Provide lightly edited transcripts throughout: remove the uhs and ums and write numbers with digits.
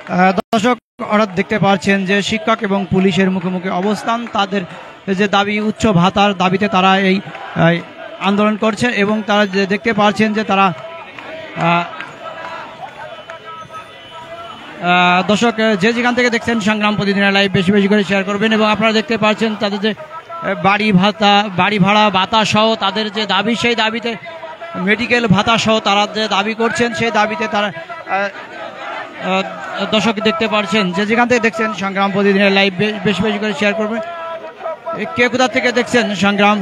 দর্শক আপনারা দেখতে পাচ্ছেন যে শিক্ষক এবং পুলিশের মুখোমুখি অবস্থান, তাদের যে দাবি উচ্চ ভাতার দাবিতে তারা এই আন্দোলন করছে এবং তারা দেখতে পাচ্ছেন যে তারা দর্শক যে যেখান থেকে দেখছেন সংগ্রাম প্রতিদিনের লাইভ বেশি বেশি করে শেয়ার করবেন এবং আপনারা দেখতে পাচ্ছেন তাদের যে বাড়ি ভাড়া ভাতা সহ তাদের যে দাবি, সেই দাবিতে মেডিকেল ভাতা সহ তারা যে দাবি করছেন সেই দাবিতে তারা দর্শক দেখতে পাচ্ছেন যে যেখান থেকে দেখছেন সংগ্রাম প্রতিদিনের লাইভ বেশি বেশি করে শেয়ার করবেন। কে কোথা থেকে দেখছেন সংগ্রাম,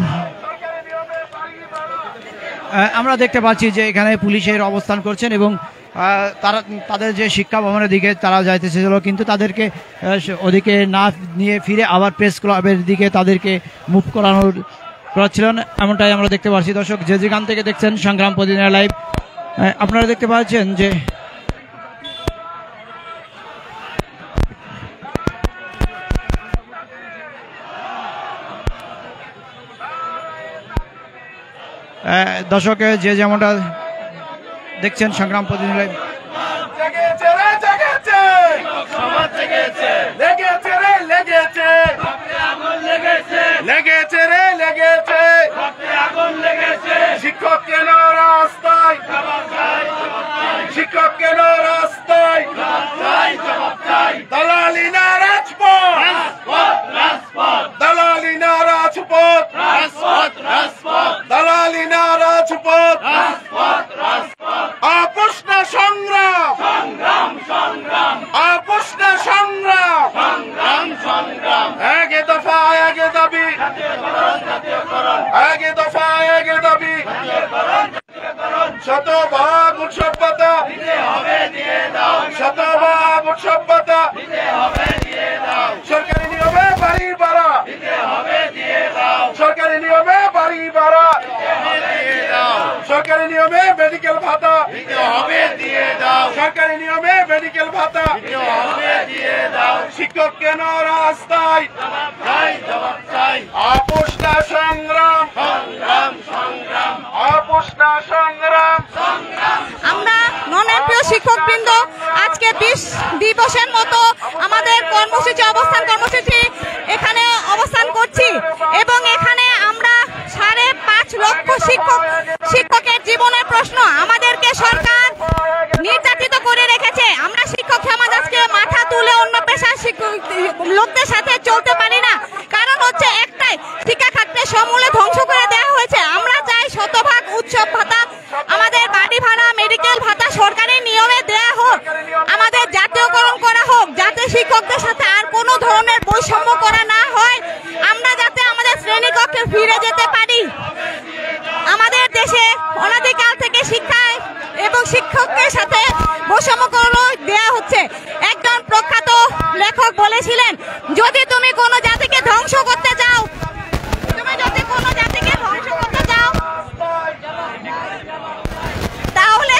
আমরা দেখতে পাচ্ছি যে এখানে পুলিশের অবস্থান করছেন এবং তারা তাদের যে শিক্ষা ভবনের দিকে তারা যাইতেছিল, কিন্তু তাদেরকে ওদিকে না নিয়ে ফিরে আবার প্রেস ক্লাবের দিকে তাদেরকে মুভ করাচ্ছিলেন, এমনটাই আমরা দেখতে পাচ্ছি। দর্শক যে যেখান থেকে দেখছেন সংগ্রাম প্রতিদিনের লাইভ, আপনারা দেখতে পাচ্ছেন যে দর্শক যে যেমনটা দেখছেন সংগ্রাম প্রতিদিন লাইভ, শিক্ষক কেন রাস্তায়, শিক্ষক কেন রাস্তায়, দালালি না রাজপথ, দালালি না রাজপথ, দালালি না রাজপথ, আপোষ না সংগ্রাম, আপোষ না সংগ্রাম, একে দফা একে দাবি, একে দফা একে দাবি, শতভাগ উৎসব ভাতা, শতভাগ উৎসব ভাতা, সরকারি নিয়মে বাড়ি ভাড়া, সরকারি নিয়মে বাড়ি ভাড়া, সরকারি নিয়মে মেডিকেল ভাতা, সরকারি নিয়মে মেডিকেল ভাতা, শিক্ষক কেন রাস্তায়, আপোষ না সংগ্রাম, আপোষ না সংগ্রাম। আমরা নন-এমপিও শিক্ষকবৃন্দ আজকে 20 দিবসের মতো আমাদের কর্মসূচি এখানে অবস্থান করছি এবং এখানে আমরা 5.5 লক্ষ শিক্ষকের জীবনের প্রশ্ন আমাদেরকে সরকার নির্যাতিত করে রেখেছে। আমরা শিক্ষক সমাজ আজকে মাথা তুলে অন্য পেশার লোকদের সাথে চলতে পারি না, কারণ হচ্ছে একটাই, শিক্ষা খাতকে সমূলে ধ্বংস করে দেওয়া হয়েছে। আমরা চাই শতভাগ উৎসব ভাতা, আমাদের বাড়ি ভাড়া, মেডিকেল ভাতা সরকারি নিয়মে দেয়া হোক, আমাদের জাতীয়করণ করা হোক, যাতে শিক্ষকদের সাথে আর কোনো ধরনের বৈষম্য করা না হয়, আমরা যাতে আমাদের শ্রেণীকক্ষে ফিরে যেতে পারি। আমাদের দেশে অনাদিকাল থেকে শিক্ষায় এবং শিক্ষকদের সাথে বৈষম্য দেওয়া হচ্ছে। একজন প্রখ্যাত লেখক বলেছিলেন, যদি তুমি কোনো জাতিকে ধ্বংস করতে চাও, তাহলে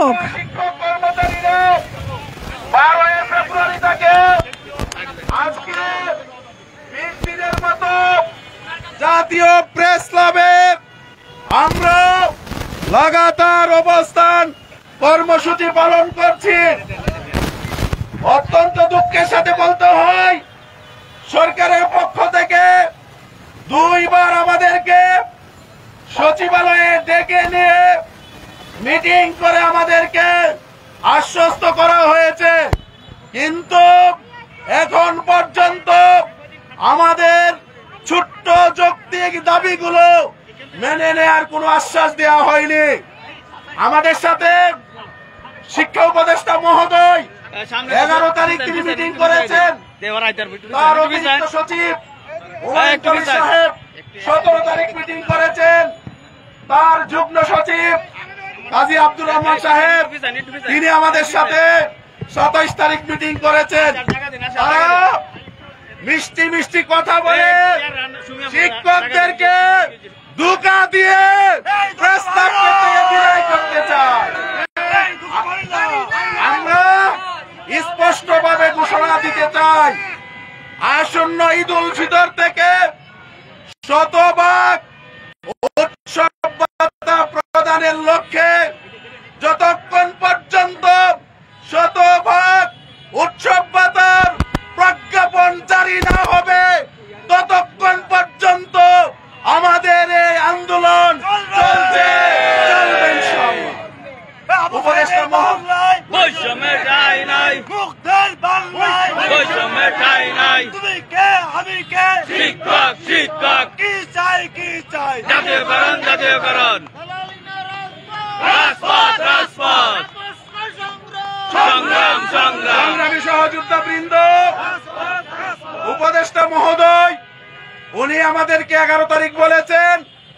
হোক। শিক্ষক কর্মচারীরা 12 ফেব্রুয়ারি থেকে আজকে 20 দিনের মতো জাতীয় প্রেস ক্লাবে আমরা লাগাতার অবস্থান কর্মসূচি পালন করছি। অত্যন্ত দুঃখের সাথে বলতে হয়, সরকারের পক্ষ থেকে 2 বার আমাদেরকে সচিবালয়ে ডেকে নিয়ে মিটিং করে আমাদেরকে আশ্বস্ত করা হয়েছে, কিন্তু এখন পর্যন্ত আমাদের ছোট্ট যৌক্তিক দাবিগুলো মেনে নেওয়ার কোনো আশ্বাস দেওয়া হয়নি। আমাদের সাথে শিক্ষা উপদেষ্টা মহোদয় 11 তারিখ তিনি মিটিং করেছেন, তার অতিরিক্ত সচিব হুমায়ুন কবির সাহেব 17 তারিখ মিটিং করেছেন, তার যুগ্ম সচিব কাজী আব্দুর রহমান সাহেব তিনি আমাদের সাথে 27 তারিখ মিটিং করেছেন। তারা মিষ্টি মিষ্টি কথা বলে শিক্ষকদেরকে ধোঁকা দিয়ে প্রস্তাব থেকে বিদায় করতে চায়। আমরা স্পষ্টভাবে ঘোষণা দিতে চাই, আসন্ন ঈদ উল ফিতর থেকে শতভাগ উৎসব ভাতা প্রদানের লক্ষ্যে যতক্ষণ পর্যন্ত শতভাগ উৎসব ভাতার প্রজ্ঞাপন জারি না হবে ততক্ষণ পর্যন্ত আমাদের এই আন্দোলন চলবে ইনশাআল্লাহ। উপদেষ্টা মহোদয় বৈষম্যের ঠাঁই নাই, মুক্তের বাংলায় বৈষম্যের ঠাঁই নাই, তুমি কে আমি কে, শিক্ষক শিক্ষক কি চাই কি চাই, জাতীয়করণ জাতীয়করণ, রাজপথ রাজপথ, সংগ্রাম সংগ্রাম। সংগ্রামী সহযোদ্ধা বৃন্দ, উপদেষ্টা মহোদয় উনি আমাদেরকে 11 তারিখ বলেছেন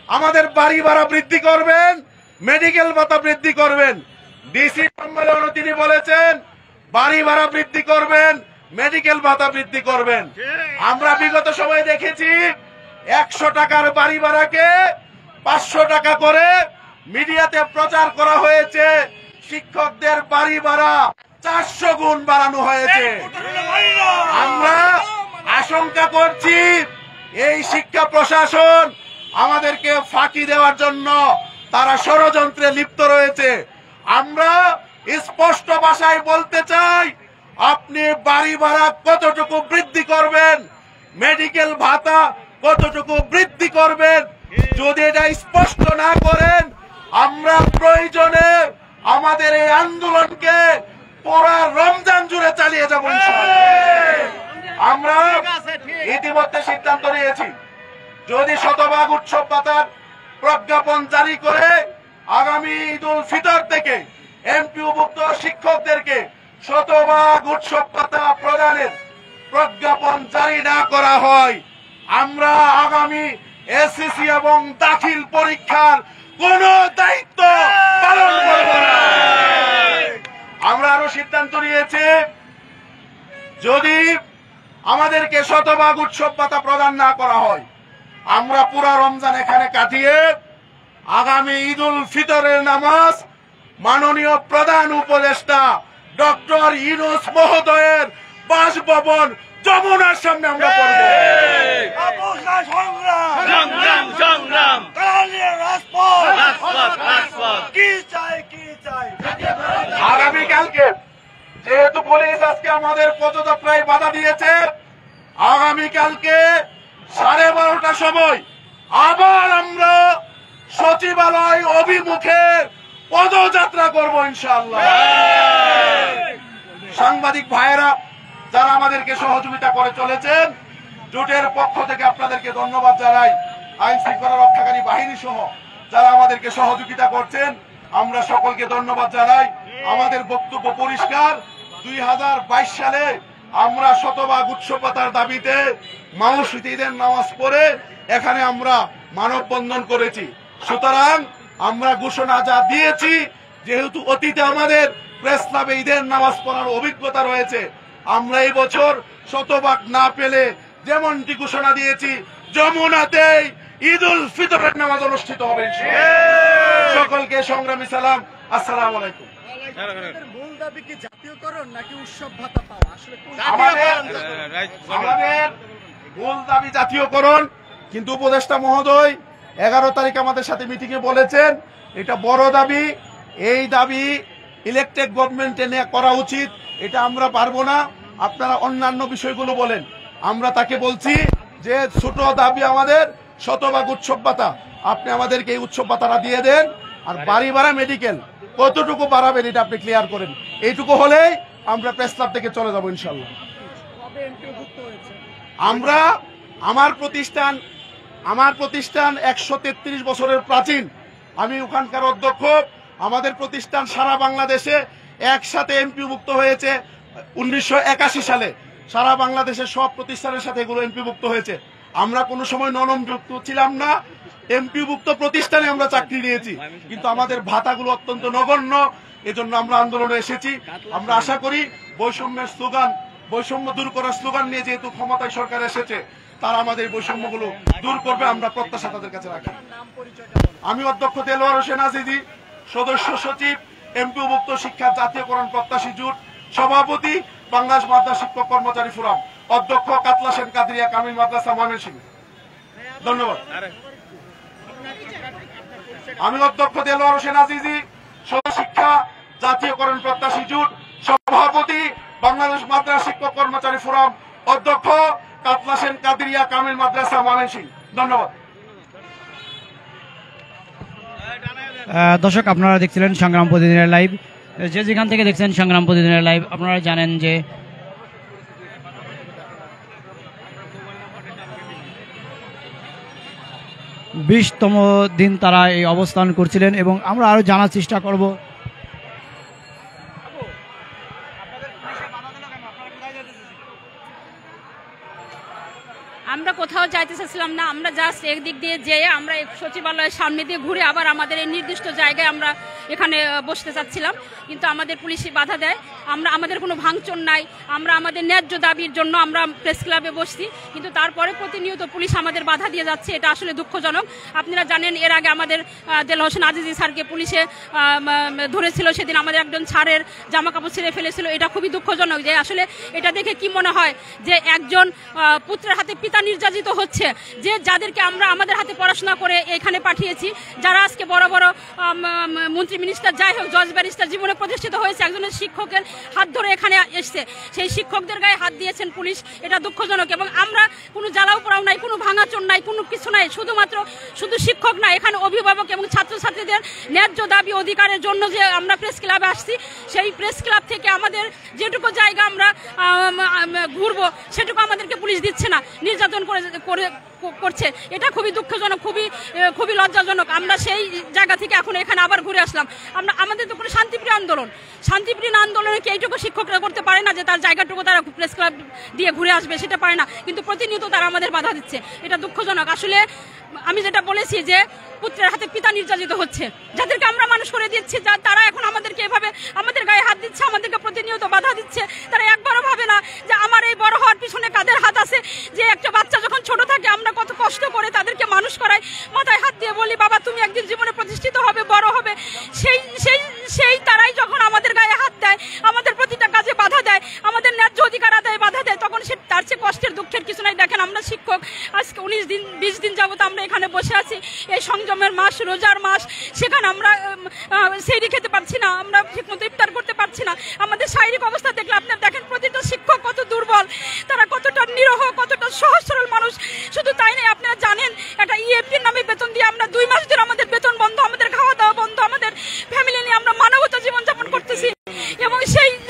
আমাদের বাড়ি ভাড়া বৃদ্ধি করবেন, মেডিকেল ভাতা বৃদ্ধি করবেন। ডিসি সম্মেলনে তিনি বলেছেন বাড়ি ভাড়া বৃদ্ধি করবেন, মেডিকেল ভাতা বৃদ্ধি করবেন। আমরা বিগত সময়ে দেখেছি 100 টাকার বাড়ি ভাড়াকে 500 টাকা করে মিডিয়াতে প্রচার করা হয়েছে, শিক্ষকদের বাড়ি ভাড়া 400 গুণ বাড়ানো হয়েছে। আমরা আশঙ্কা করছি এই শিক্ষা প্রশাসন আমাদেরকে ফাঁকি দেওয়ার জন্য তারা ষড়যন্ত্রে লিপ্ত রয়েছে। আমরা স্পষ্ট ভাষায় বলতে চাই, আপনি বাড়ি ভাড়া কতটুকু বৃদ্ধি করবেন, মেডিকেল ভাতা কতটুকু বৃদ্ধি করবেন, যদি এটা স্পষ্ট না করেন আমরা প্রয়োজনে আমাদের এই আন্দোলনকে পুরা রমজান জুড়ে চালিয়ে যাব ইনশাআল্লাহ। আমরা ইতিমধ্যে সিদ্ধান্ত নিয়েছি, যদি শতভাগ উৎসব ভাতার প্রজ্ঞাপন জারি করে আগামী ঈদ উল ফিতর থেকে এমপিওভুক্ত শিক্ষকদেরকে শতভাগ উৎসব ভাতা প্রদানের প্রজ্ঞাপন জারি না করা হয়, আমরা আগামী এসএসসি এবং দাখিল পরীক্ষার কোন দায়িত্ব পালন করব না। আমরা আরো সিদ্ধান্ত নিয়েছি, যদি আমাদেরকে শতভাগ উৎসব ভাতা প্রদান না করা হয় আমরা পুরা রমজান এখানে কাটিয়ে আগামী ঈদ উল ফিতরের নামাজ মাননীয় প্রধান উপদেষ্টা ডক্টর ইউনূস মহোদয়ের বাসভবন যমুনার সামনে আমরা পড়ব। সংগ্রাম সংগ্রাম, রাজপথ রাজপথ রাজপথ, কি চাই কি চাই। আগামীকালকে যেহেতু পুলিশ আজকে আমাদের পদযাত্রায় বাধা দিয়েছে, আগামীকালকে 12:30টার সময় আবার আমরা সচিবালয় অভিমুখে পদযাত্রা করব ইনশাআল্লাহ। সাংবাদিক ভাইয়েরা যারা আমাদেরকে সহযোগিতা করে চলেছেন, জোটের পক্ষ থেকে আপনাদেরকে ধন্যবাদ জানাই। আইন শৃঙ্খলা রক্ষাকারী বাহিনী সহ যারা আমাদেরকে সহযোগিতা করছেন আমরা সকলকে ধন্যবাদ জানাই। আমাদের বক্তব্য পরিষ্কার, 2022 সালে আমরা শতভাগ উৎসব ভাতার দাবিতে মাউসিতে ঈদের নামাজ পড়ে এখানে আমরা মানববন্ধন করেছি। সুতরাং আমরা ঘোষণা যা দিয়েছি, যেহেতু অতীতে আমাদের প্রেস ক্লাবে ঈদের নামাজ পড়ার অভিজ্ঞতা রয়েছে, আমরা এই বছর শতভাগ না পেলে যেমনটি ঘোষণা দিয়েছি যমুনাতেই ঈদ উল ফিতরের নামাজ অনুষ্ঠিত হবে। সকলকে সংগ্রামী সালাম। আসসালামু আলাইকুম। মূল দাবি কি জাতীয়করণ নাকি উৎসব ভাতা পাওয়া? আসলে আমাদের মূল দাবি জাতীয়করণ, কিন্তু উপদেষ্টা মহোদয় 11 তারিখ আমাদের সাথে মিটিং এ বলেছেন এটা বড় দাবি, এই দাবি ইলেকটেড গভর্নমেন্টে নিয়ে করা উচিত, এটা আমরা পারবো না, আপনারা অন্যান্য বিষয়গুলো বলেন। আমরা তাকে বলছি যে ছোট দাবি আমাদের শতভাগ উৎসব ভাতা, আপনি আমাদেরকে এই উৎসব ভাতাটা দিয়ে দেন, আর বাড়ি ভাড়া মেডিকেল কতটুকু বাড়াবেন এটা আপনি ক্লিয়ার করেন। এইটুকু হলেই আমরা প্রেস ক্লাব থেকে চলে যাবো ইনশাল্লাহ। আমরা আমার প্রতিষ্ঠান 133 বছরের প্রাচীন, আমি ওখানকার অধ্যক্ষ। আমাদের প্রতিষ্ঠান সারা বাংলাদেশে একসাথে এমপিভুক্ত হয়েছে 1981 সালে, সারা বাংলাদেশের সব প্রতিষ্ঠানের সাথে এগুলো এমপিভুক্ত হয়েছে। আমরা কোনো সময় ননমযুক্ত ছিলাম না, এমপিভুক্ত প্রতিষ্ঠানে আমরা চাকরি নিয়েছি, কিন্তু আমাদের ভাতাগুলো অত্যন্ত নগণ্য, এজন্য আমরা আন্দোলনে এসেছি। আমরা আশা করি বৈষম্যের স্লোগান, বৈষম্য দূর করার স্লোগান নিয়ে যেহেতু ক্ষমতায় সরকার এসেছে, তারা আমাদের বৈষম্যগুলো দূর করবে, আমরা প্রত্যাশা তাদের কাছে রাখি। আমি অধ্যক্ষ দেলোয়ার হোসেন আজিজি, সদস্য সচিব এমপিভুক্ত শিক্ষা জাতীয়করণ প্রত্যাশী জোট, সভাপতি বাংলাদেশ মাদ্রাসা শিক্ষক কর্মচারী ফোরাম, অধ্যক্ষ কাতলা সেন কাদরিয়া কামিল মাদ্রাসা ময়মনসিংহ। ধন্যবাদ। আমি অধ্যক্ষ দেলোয়ার হোসেন আজিজি, শিক্ষা জাতীয়করণ প্রত্যাশী জোট, সভাপতি বাংলাদেশ মাদ্রাসা শিক্ষক কর্মচারী ফোরাম, অধ্যক্ষ কাতলা সেন কাদরিয়া কামিল মাদ্রাসা ময়মনসিংহ। ধন্যবাদ। দর্শক, আপনারা দেখছিলেন সংগ্রাম প্রতিদিনের লাইভ। যে যেখান থেকে দেখছেন সংগ্রাম প্রতিদিনের লাইভ, আপনারা জানেন যে 20তম দিন তারা এই অবস্থান করছিলেন, এবং আমরা আরো জানার চেষ্টা করব। আমরা কোথাও যাইতে চাচ্ছিলাম না, আমরা জাস্ট একদিক দিয়ে যেয়ে আমরা সচিবালয়ের সামনে দিয়ে ঘুরে আবার আমাদের এই নির্দিষ্ট জায়গায় আমরা এখানে বসতে চাচ্ছিলাম, কিন্তু আমাদের পুলিশ বাধা দেয়। আমাদের কোনো ভাঙচুর নাই, আমরা আমাদের ন্যায্য দাবির জন্য আমরা প্রেস ক্লাবে বসছি, কিন্তু তারপরে প্রতিনিয়ত পুলিশ আমাদের বাধা দিয়ে যাচ্ছে, এটা আসলে দুঃখজনক। আপনারা জানেন এর আগে আমাদের দেলোয়ার হোসেন আজিজি স্যারকে পুলিশে ধরেছিল, সেদিন আমাদের একজন স্যারের জামা কাপড় ছিঁড়ে ফেলেছিল, এটা খুবই দুঃখজনক। যে আসলে এটা দেখে কি মনে হয় যে একজন পুত্রের হাতে পিতা নির্যাতিত হচ্ছে, যে যাদেরকে আমরা আমাদের হাতে পড়াশোনা করে এখানে পাঠিয়েছি, যারা আজকে বড় বড় মন্ত্রী মিনিস্টার, যাই হোক জজ ব্যারিস্টার জীবনে প্রতিষ্ঠিত হয়েছে, একজনের শিক্ষকের হাত ধরে এখানে এসছে, সেই শিক্ষকদের গায়ে হাত দিয়েছেন পুলিশ, এটা দুঃখজনক। এবং আমরা কোনো জ্বালাও পোড়াও নাই, কোনো ভাঙাচোর নাই, কোনো কিছু নাই, শুধু শিক্ষক না, এখানে অভিভাবক এবং ছাত্রছাত্রীদের ন্যায্য দাবি অধিকারের জন্য যে আমরা প্রেস ক্লাবে আসছি, সেই প্রেস ক্লাব থেকে আমাদের যেটুকু জায়গা আমরা ঘুরবো সেটুকু আমাদেরকে পুলিশ দিচ্ছে না, নির্যাতন করছে, এটা খুবই দুঃখজনক, খুবই লজ্জাজনক। আমরা সেই জায়গা থেকে এখন এখানে আবার ঘুরে আসলাম। আমাদের তো কোনো শান্তিপ্রিয় আন্দোলনে কি এইটুকু শিক্ষকরা করতে পারে না যে তার জায়গাটুকু তারা প্রেস ক্লাব দিয়ে ঘুরে আসবে, সেটা পারে না, কিন্তু প্রতিনিয়ত তারা আমাদের বাধা দিচ্ছে, এটা দুঃখজনক। আসলে আমি যেটা বলেছি যে পুত্রের হাতে পিতা নির্যাতিত হচ্ছে, যাদেরকে আমরা মানুষ করে দিচ্ছি, তারা এখন আমাদেরকে এভাবে আমাদের গায়ে হাত দিচ্ছে, আমাদেরকে প্রতিনিয়ত বাধা দিচ্ছে। তারা একবারও ভাবে না যে আমার এই বড় হওয়ার পিছনে কাদের হাত আছে। যে একটা বাচ্চা যখন ছোট থাকে আমরা কত কষ্ট করে তাদেরকে মানুষ করাই, মাথায় হাত দিয়ে বলি বাবা তুমি একদিন জীবনে প্রতিষ্ঠিত হবে, বড় হবে, সেই তারাই যখন আমাদের গায়ে হাত দেয়, আমাদের প্রতিটা কাজে বাধা দেয়, আমাদের ন্যায্য অধিকার আদায়ে বাধা দেয়, তখন তার চেয়ে কষ্টের দুঃখের কিছু নাই। দেখেন আমরা শিক্ষক, আজকে 19-20 দিন যাবত আমরা এখানে বসে আছি, এই সংযমের মাস, রোজার মাস, সেখানে আমরা সেহরি খেতে পারছি না, আমরা ঠিকমতো ইফতার করতে পারছি না। আমাদের শারীরিক অবস্থা দেখলে আপনার দেখেন প্রতিটা শিক্ষক কত দুর্বল, তারা কতটা নিরহ, কতটা সহজ সরল মানুষ। শুধু তাই নয়, আপনারা জানেন একটা ইএফটির নামে বেতন দিয়ে আমরা 2 মাস ধরে আমাদের বেতন বন্ধ, আমাদের খাওয়া দাওয়া বন্ধ, আমাদের ফ্যামিলি নিয়ে আমরা মানবতা জীবনযাপন করতেছি, এবং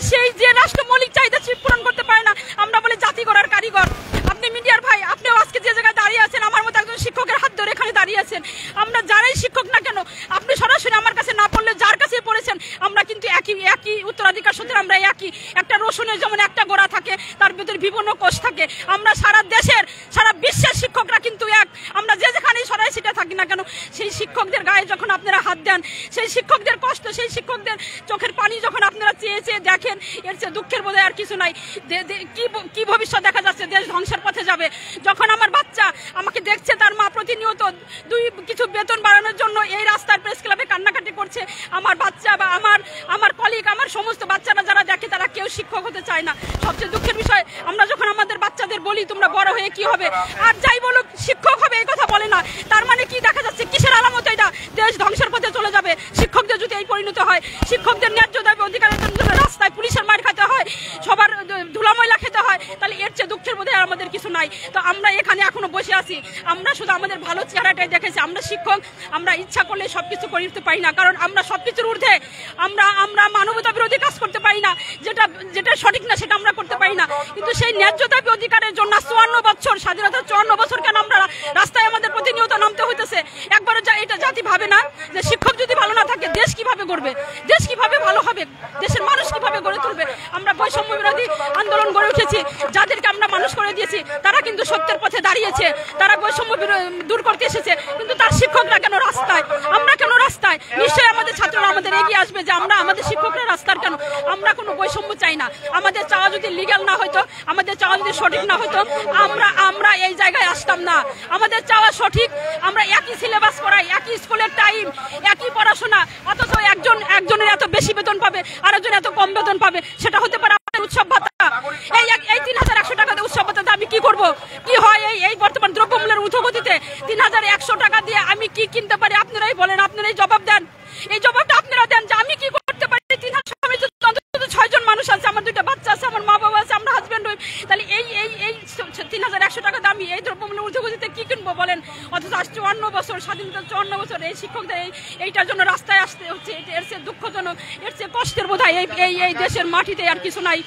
সেই যে রাষ্ট্র মৌলিক চাহিদা পূরণ করতে পারে না, আমরা বলে জাতি গড়ার কারিগর। আপনি মিডিয়ার ভাই, আপনিও আজকে যে জায়গায় দাঁড়িয়ে আছেন, আমার মতো একজন শিক্ষকের হাত ধরে এখানে দাঁড়িয়ে আছেন। আমরা যারাই শিক্ষক না কেন, আপনি সরাসরি আমার কাছে না পড়লে যার কাছে পড়েছেন, আমরা কিন্তু একই উত্তরাধিকার সূত্রে, আমরা একই। একটা রসুনের যেমন একটা গোড়া থাকে, তার ভিতরে বিভিন্ন কোষ থাকে, আমরা সারা দেশের, সারা বিশ্বের শিক্ষকরা কিন্তু এক। আমরা যে যেখানেই যেখানে সেটা থাকি না কেন, সেই শিক্ষকদের গায়ে যখন আপনারা হাত দেন, সেই শিক্ষকদের কষ্ট, সেই শিক্ষকদের চোখের পানি যখন আপনারা চেয়ে চেয়ে দেখেন, এর চেয়ে দুঃখের বোধহয় আর কিছু নাই। কি ভবিষ্যৎ দেখা যাচ্ছে, দেশ ধ্বংসের পথে যাবে। যখন আমার বাচ্চা আমাকে দেখছে, তার মা প্রতিনিয়ত কিছু বেতন বাড়ানোর জন্য এই রাস্তার প্রেস ক্লাবে কান্নাকাটি করছে, আমার বাচ্চা বা আমার কলিগ, আমার সমস্ত বাচ্চারা যারা দেখে তারা কেউ শিক্ষক হতে চায় না। সবচেয়ে দুঃখের বিষয়, আমরা যখন আমাদের বাচ্চাদের বলি তোমরা বড় হয়ে কি হবে, আর যাই বলুক শিক্ষক হবে এই কথা বলে না। তার মানে কি দেখা যাচ্ছে, কিসের আলামত এটা? দেশ ধ্বংসের পথে চলে যাবে শিক্ষকদের যদি এই পরিণত হয়। শিক্ষকদের ন্যায্য দাবি অধিকারের জন্য রাস্তায় পুলিশের মার খেতে হয়, সবার ধুলাময়লা খেতে হয়, তাহলে এর চেয়ে দুঃখের বোধহয় আমাদের কিছু নাই। তো আমরা এখানে এখনো বসে আছি, আমরা শুধু আমাদের ভালো চেহারাটাই দেখেছি। আমরা শিক্ষক, আমরা ইচ্ছা করলে সবকিছু করতে পারি না, কারণ আমরা সবকিছুর ঊর্ধ্বে। আমরা মানবতা বিরোধী কাজ করতে পারি না, যেটা সঠিক না সেটা আমরা করতে পারি না। কিন্তু সেই ন্যায্য দাবি অধিকারের জন্য 54 বছর স্বাধীনতার 54 বছর কেন আমরা রাস্তায় আমাদের প্রতিনিয়ত নামতে হইতেছে? একবারও এটা জাতি ভাবে না যে শিক্ষক যদি ভালো না থাকে দেশ কিভাবে গড়বে, দেশ কিভাবে ভালো হবে, দেশের মানুষ কিভাবে গড়ে তুলবে? আমরা বৈষম্য বিরোধী আন্দোলন গড়ে উঠেছি, যাদেরকে আমরা মানুষ করে দিয়েছি তারা কিন্তু সত্যের পথে দাঁড়িয়েছে, তারা বৈষম্য দূর করতে এসেছে। কিন্তু তার শিক্ষকরা কেন রাস্তায়, আমরা কেন রাস্তায়? নিশ্চয়ই আমাদের ছাত্ররা আমাদের এগিয়ে আসবে যে আমাদের শিক্ষকরা রাস্তার কেন? আমরা কোনো বৈষম্য চাই না। আমাদের চাওয়া যদি লিগ্যাল না হইতো, আমাদের চাওয়া যদি সঠিক না হইতো, আমরা এই জায়গায় আসতাম না। আমাদের চাওয়া সঠিক, আমরা একই সিলেবাস পড়াই, একই স্কুলের টাইম, একই পড়াশোনা, অথচ একজনের এত বেশি বেতন পাবে, আরেকজন এত কম বেতন পাবে। সেটা হতে পারে উৎসব ভাতা। এই 3100 টাকা দিয়ে উৎসব ভাতা আমি কি করব? কি হয় এই বর্তমান দ্রব্যমূল্যের ঊর্ধ্বগতিতে 3100 টাকা দিয়ে আমি কি কিনতে পারি? আপনারাই বলেন, আপনারাই জবাব দেন। এই জবাবটা আপনারা দেন যে আমি কি করতে পারি। 6 জন মানুষ আছে, আমার 2টা বাচ্চা আছে, আমার মা বাবা আছে, আমরা হাজব্যান্ড ওয়াইফ। তাহলে এই 3100 টাকা দামি এই দ্রব্যমূল্য ঊর্ধ্বগতিতে কি কিনবো বলেন? অথচ 54 বছর স্বাধীনতা, 54 বছর এই শিক্ষকদের এইটার জন্য রাস্তায় আসতে হচ্ছে। এর চেয়ে দুঃখজনক, এর চেয়ে কষ্টের বোধহয় এই দেশের মাটিতে আর কিছু নাই।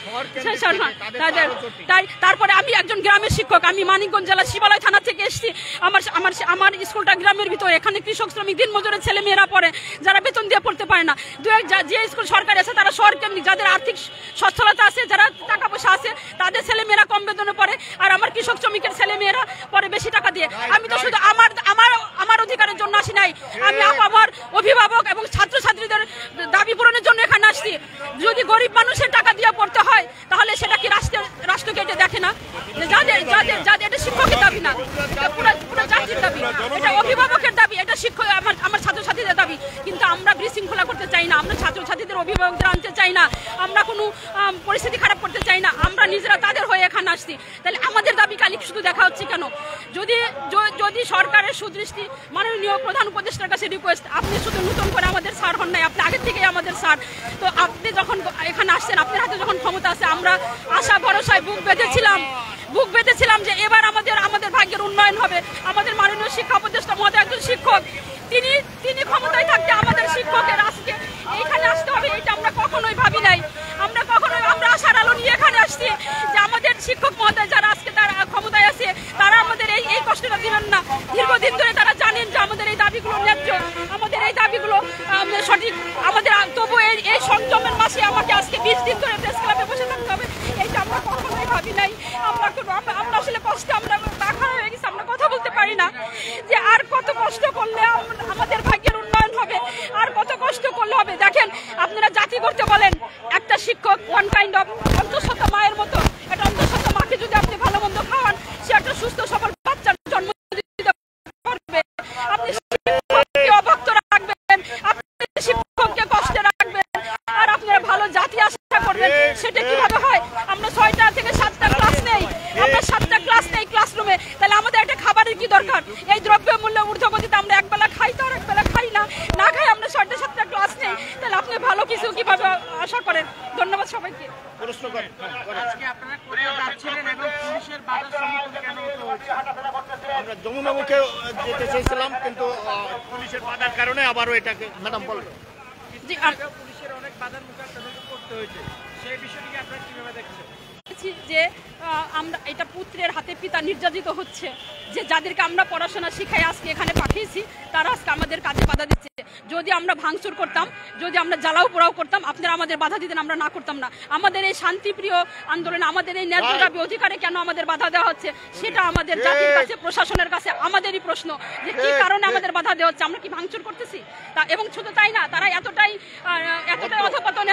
তারপরে আমি একজন গ্রামের শিক্ষক, আমি মানিকগঞ্জ জেলা শিবালয় থানা থেকে এসেছি। আমার স্কুলটা গ্রামের ভিতরে, এখানে কৃষক শ্রমিক দিন মজুরের ছেলে মেয়েরা পড়ে, যারা বেতন দিয়ে পড়তে পারে না। যে স্কুল সরকারি আছে তারা সরকারি, যাদের আর্থিক সচ্ছলতা আছে, যারা টাকা পয়সা আছে, তাদের ছেলে মেয়েরা কম বেতনে পড়ে, আর আমার কৃষক শ্রমিকের ছেলে মেয়েরা পড়ে বেশি টাকা দিয়ে। আমি তো শুধু আমার অধিকারের জন্য আসি নাই, আমি আমার অভিভাবক এবং ছাত্রছাত্রীদের দাবি পূরণের জন্য এখানে আসছি। যদি গরিব মানুষের টাকা দিয়ে পড়তে হয় তাহলে সেটা কি রাষ্ট্রকে এটা দেখে না? যাদের এটা শিক্ষকের দাবি না, এটা পুরো জাতির দাবি, এটা অভিভাবকের দাবি, এটা শিক্ষক আমার ছাত্রছাত্রীদের দাবি। কিন্তু আমরা বিশৃঙ্খলা করতে চাই না, আমরা ছাত্রছাত্রীদের অভিভাবকদের আনতে চাই না, আমরা কোনো পরিস্থিতি খারাপ করতে চাই না, আমরা নিজেরা তাদের হয়ে এখানে আসছি। তাহলে আমাদের দাবি কালি শুধু দেখা হচ্ছে কেন? যদি সরকারের সুদৃষ্টি, মাননীয় প্রধান উপদেষ্টার কাছে রিকোয়েস্ট, আপনি শুধু নতুন করে আমাদের স্যার হন নাই, আপনি আগের থেকেই আমাদের স্যার। তো আপনি যখন এখানে আসছেন, আপনার হাতে যখন ক্ষমতা আছে, আমরা আশা ভরসায় বুক বেঁধেছিলাম যে এবার আমাদের ভাগ্যের উন্নয়ন হবে। আমাদের মাননীয় শিক্ষা উপদেষ্টা মহোদয় একজন শিক্ষক, তিনি ক্ষমতায় থাকতে আমাদের শিক্ষকের আজকে এইখানে আসতে হবে, এটা আমরা কখনোই ভাবি নাই। আমরা আশার আলো নিয়ে এখানে আসছি যে আমাদের শিক্ষক মহোদয় যারা আজকে তারা ক্ষমতায় আছে, তারা আমাদের এই কষ্টটা দিবেন না। দীর্ঘদিন ধরে তারা জানেন যে আমাদের এই দাবিগুলো ন্যায্য, আমাদের এই দাবিগুলো সঠিক। আমাদের তবু এই সংযমের মাসে আমাকে আজকে 20 দিন ধরে প্রেস ক্লাবে বসে থাকতে হবে, এইটা আমরা কখনোই ভাবি নাই। আমরা আসলে কষ্টে আমরা বাঁকা হয়ে গেছি, আমরা কথা বলতে পারি না যে আর কত কষ্ট করলে আমাদের ভাগ্যের উন্নয়ন হবে, আর কত কষ্ট করলে হবে। দেখেন, আপনারা জাতি করতে বলেন, একটা শিক্ষক ওয়ান কাইন্ড অফ অন্তঃসত্ত্বা মায়ের মতো। একটা অন্তঃসত্ত্বা মাকে যদি আপনি ভালো মন্দ খাওয়ান, সে একটা সুস্থ সবল বাচ্চার জন্ম দিতে পারবে। আপনি শিক্ষককে অভক্ত রাখবেন, আপনি শিক্ষককে কষ্টে রাখবেন, আর আপনারা ভালো জাতি আশা করবেন, সেটা কিভাবে হয়? আমরা 6টা থেকে 7টা ক্লাস নেই, আমরা 7টা ক্লাস নেই ক্লাসরুমে। তাহলে আমাদের একটা খাবারের কি দরকার? এই দ্রব্যমূল্য ঊর্ধ্বগতিতে আমরা একবেলা খাই তো আর একবেলা খাই না খাই, আমরা 6টা 7টা ক্লাস নেই। তাহলে আপনি ভালো কিছু কিভাবে আশা করেন? ধন্যবাদ সবাইকে। আমরা যমুনামুখে যেতে চেয়েছিলাম, কিন্তু পুলিশের বাধার কারণে আবারও এটাকে ম্যাডাম বলবেন। জি, পুলিশের অনেক বাধার মুখে করতে হয়েছে, সেই বিষয়টিকে আপনারা কিভাবে দেখছেন? যে আমরা এটা পুত্রের হাতে পিতা নির্যাতিত হচ্ছে, যে যাদেরকে আমরা পড়াশোনা শিখাই আজকে এখানে পাঠিয়েছি, তারা আজকে আমাদের কাজে বাধা দিচ্ছে। যদি আমরা ভাঙচুর করতাম, যদি আমরা জ্বালাও পোড়াও করতাম, আপনারা আমাদের বাধা দিতেন, আমরা না করতাম না। আমাদের এই শান্তিপ্রিয় আন্দোলন, আমাদের এই ন্যায্য দাবি অধিকারে কেন আমাদের বাধা দেওয়া হচ্ছে, সেটা আমাদের জাতির কাছে, প্রশাসনের কাছে আমাদেরই প্রশ্ন, যে কি কারণে আমাদের বাধা দেওয়া হচ্ছে। আমরা কি ভাঙচুর করতেছি? এবং শুধু তাই না, তারা এতটাই অধঃপতনে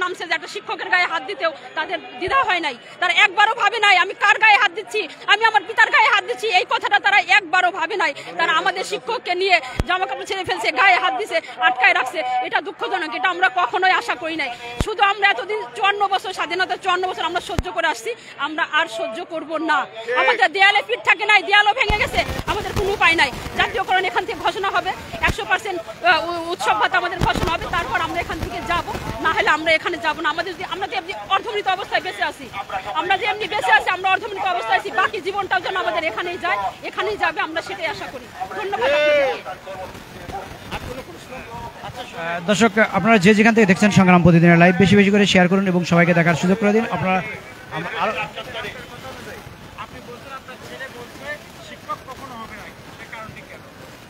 নামছে যে একটা শিক্ষকের গায়ে হাত দিতেও তাদের দ্বিধা হয় নাই। তারা একবারও ভাবে নাই আমি কার গায়ে হাত দিচ্ছি, আমি আমার পিতার গায়ে হাত দিচ্ছি, এই কথাটা তারা একবারও ভাবে নাই। তারা আমাদের শিক্ষককে নিয়ে জামা কাপড় ছেড়ে ফেলছে, গায়ে হাত দিছে, আটকায় রাখছে। এটা দুঃখজনক, এটা আমরা কখনোই আশা করি নাই। শুধু আমরা এতদিন 54 বছর স্বাধীনতা, 54 বছর আমরা সহ্য করে আসছি, আমরা আর সহ্য করব না। আমাদের দেয়ালে পিঠ থাকে নাই, দেয়ালও ভেঙে গেছে, আমাদের কোনো উপায় নাই। জাতীয়করণ এখান থেকে ঘোষণা হবে, 100% উৎসব ভাতা আমাদের ঘোষণা হবে, তারপর আমরা এখান থেকে যাব, না হলে আমরা এখানে যাব না। আমাদের আমরা যে অর্ধমৃত অবস্থায় বেঁচে আছি, আমরা যে এমনি বেঁচে আছি, আমরা অর্ধমৃত অবস্থায় আছি, বাকি জীবনটাও যেন আমাদের এখানেই যায়, এখানেই যাবে, আমরা সেটাই আশা করি। ধন্যবাদ। দর্শক, আপনারা যে যেখান থেকে দেখছেন সংগ্রাম প্রতিদিনের লাইভ, বেশি বেশি করে শেয়ার করুন এবং সবাইকে দেখার সুযোগ করে দিন। আপনারা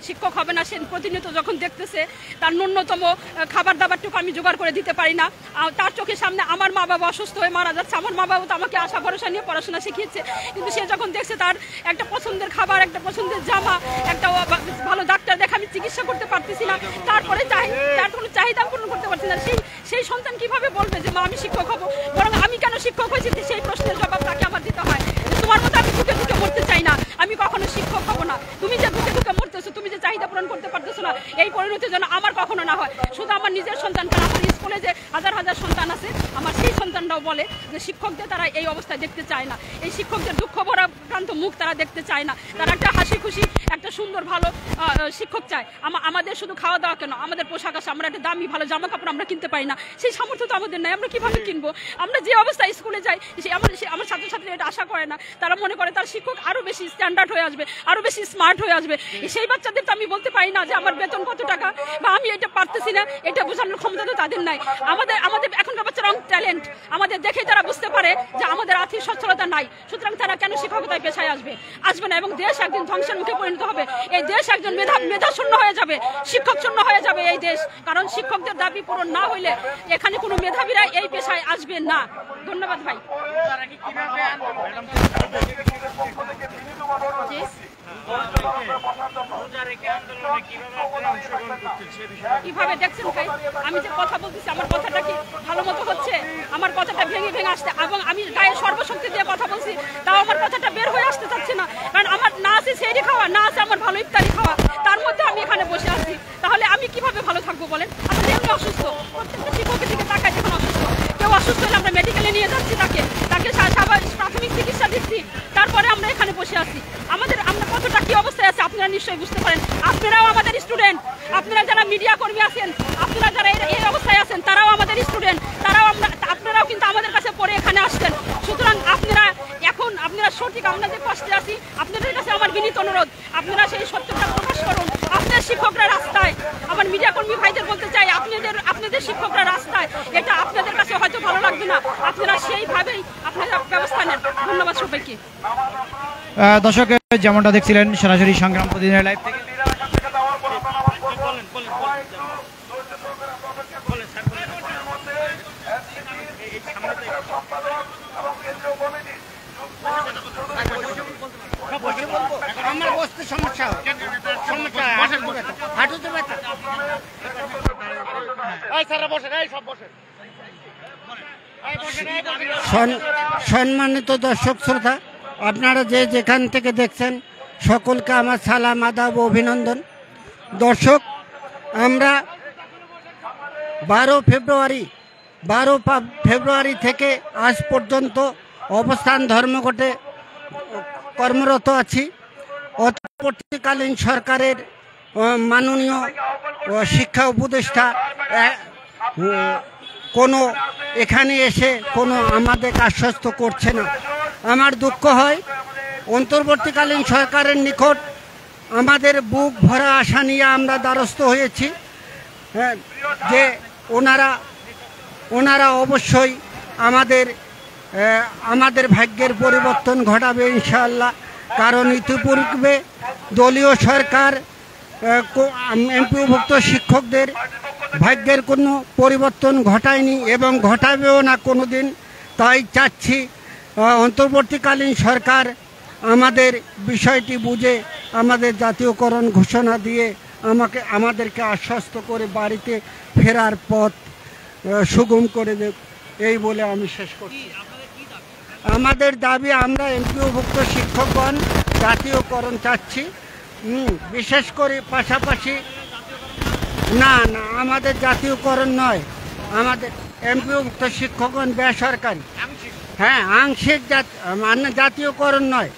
শিক্ষক হবে না, সে প্রতিনিয়ত যখন দেখতেছে তার ন্যূনতম খাবার দাবারটুকু আমি জোগাড় করে দিতে পারি না, তার চোখের সামনে আমার মা বাবা অসুস্থ হয়ে মারা যাচ্ছে, আমার মা বাবা তো আমাকে আশা ভরসা নিয়ে পড়াশোনা শিখিয়েছে, কিন্তু সে যখন দেখছে তার একটা পছন্দের খাবার, একটা পছন্দের জামা, একটা ভালো ডাক্তার দেখে আমি চিকিৎসা করতে পারতেছি না, তারপরে তার কোনো চাহিদা পূরণ করতে পারছি না, সেই সন্তান কিভাবে বলবে যে মা আমি শিক্ষক হব? বরং আমি কেন শিক্ষক হয়েছি সেই প্রশ্নের জবাব তাকে আমার দিতে হয়। তোমার মতো আমি দুঃখে দুঃখে মরতে চাই না, আমি কখনো শিক্ষক হব না। তুমি যে দুঃখে দুঃখে মরতেছো, তুমি যে চাহিদা পূরণ করতে পারতেছো না, এই পরিণতি যেন আমার কখনো না হয়। শুধু আমার নিজের সন্তান কেন, আমার স্কুলে যে হাজার হাজার সন্তান আছে, আমার সেই সন্তানরাও বলে যে শিক্ষকদের তারা এই অবস্থায় দেখতে চায় না, এই শিক্ষকদের দুঃখ ভরা ক্রান্ত মুখ তারা দেখতে চায় না, তারা একটা হাসি খুশি একটা সুন্দর ভালো শিক্ষক চায়। আমাদের শুধু খাওয়া দাওয়া কেন, আমাদের পোশাক আছে, আমরা একটা দামি ভালো জামা কাপড় আমরা কিনতে পারি না, সেই সামর্থ্য তো আমাদের নাই, আমরা কিভাবে কিনবো? আমরা যে অবস্থায় স্কুলে যাই, আমার ছাত্রছাত্রী এটা আশা করে না, তারা মনে করে তার শিক্ষক আরো বেশি স্ট্যান্ডার্ড হয়ে আসবে, আরো বেশি স্মার্ট হয়ে আসবে। সেই বাচ্চাদের তো আমি বলতে পারি না যে আমার বেতন কত টাকা বা আমি এটা পারতেছি না, এটা বোঝানোর ক্ষমতা তো তাদের নাই। আমাদের এখনকার বাচ্চারা অনেক ট্যালেন্ট, আমাদের দেখে তারা বুঝতে পারে যে আমাদের আর্থিক সচ্ছলতা নাই, সুতরাং তারা কেন শিক্ষকতায় পেশায় আসবে না, এবং দেশ একদিন ধ্বংসের মুখে পরিণত হবে। এই দেশ একজন মেধা শূন্য হয়ে যাবে, শিক্ষক শূন্য হয়ে যাবে এই দেশ, কারণ শিক্ষকদের দাবি পূরণ না হইলে এখানে কোনো মেধাবীরা এই পেশায় আসবে না। ধন্যবাদ ভাই। কিভাবে দেখছেন ভাই, আমি যে কথা বলতেছি আমার কথাটা কি ভালো মতো হচ্ছে? আমার কথাটা ভেঙে ভেঙে আসছে, এবং আমি গায়ে সর্বশক্তি দিয়ে কথা বলছি, তাও আমার কথাটা বের হয়ে আসতে চাচ্ছে না, কারণ আমার না আছে সেহরি খাওয়া, না আছে আমার ভালো ইফতারি খাওয়া, তার মধ্যে আমি এখানে বসে আছি। তাহলে আমি কিভাবে ভালো থাকবো বলেন? আমরা এমনি অসুস্থ, প্রত্যেকটা শিক্ষকের দিকে তাকায় যখন অসুস্থ, কেউ অসুস্থ হলে আমরা মেডিকেলে নিয়ে যাচ্ছি, তাকে প্রাথমিক চিকিৎসা দিচ্ছি, তারপরে আমরা এখানে বসে আছি। আমরা কতটা কি অবস্থায় আছে আপনারা নিশ্চয়ই বুঝতে পারেন। আপনারাও আমাদের স্টুডেন্ট, আপনারা যারা মিডিয়া কর্মী আছেন, আপনারা যারা এই অবস্থায় আছেন, তারাও আমাদের স্টুডেন্ট, আপনারাও কিন্তু আমাদের কাছে পড়ে এখানে আসছেন। সুতরাং আপনারা সঠিক, আমরা যে কষ্টে আছি, আপনাদের কাছে আমার বিনীত অনুরোধ, আপনারা সেই সত্যটা প্রকাশ করুন। আপনার শিক্ষকরা রাস্তায়, আমার মিডিয়া কর্মী ভাইদের বলতে চাই, আপনাদের শিক্ষকরা রাস্তায়, এটা আপনাদের কাছে হয়তো ভালো লাগবে না, আপনারা সেইভাবেই আপনারা ব্যবস্থা নেন। ধন্যবাদ সবাইকে। দর্শক, যেমনটা দেখছিলেন সরাসরি সংগ্রাম প্রতিদিনের লাইভ থেকে, আমার বসতে সমস্যা, হাঁটুতে ব্যথা। সম্মানিত দর্শক শ্রোতা, আপনারা যে যেখান থেকে দেখছেন সকলকে আমার সালাম, আদাব, অভিনন্দন। দর্শক, আমরা 12 ফেব্রুয়ারি থেকে আজ পর্যন্ত অবস্থান ধর্মঘটে কর্মরত আছি। অন্তর্বর্তীকালীন সরকারের মাননীয় শিক্ষা উপদেষ্টা কোনো এখানে এসে কোনো আমাদের আশ্বস্ত করছে না। আমার দুঃখ হয়, অন্তর্বর্তীকালীন সরকারের নিকট আমাদের বুক ভরা আশা নিয়ে আমরা দ্বারস্থ হয়েছি যে ওনারা অবশ্যই আমাদের ভাগ্যের পরিবর্তন ঘটাবে ইনশাআল্লাহ। কারণ ইতিপূর্বে দলীয় সরকার এমপিওভুক্ত শিক্ষকদের ভাগ্যের কোনো পরিবর্তন ঘটায়নি এবং ঘটাবেও না কোনো দিন। তাই চাচ্ছি অন্তর্বর্তীকালীন সরকার আমাদের বিষয়টি বুঝে আমাদের জাতীয়করণ ঘোষণা দিয়ে আমাদেরকে আশ্বস্ত করে বাড়িতে ফেরার পথ সুগম করে দেব, এই বলে আমি শেষ করছি। আমাদের দাবি, আমরা এমপিওভুক্ত শিক্ষকগণ জাতীয়করণ চাচ্ছি। বিশেষ করে পাশাপাশি না না আমাদের জাতীয়করণ নয়, আমাদের এমপিওভুক্ত শিক্ষকগণ বেসরকারি, হ্যাঁ আংশিক জাতীয়করণ নয়।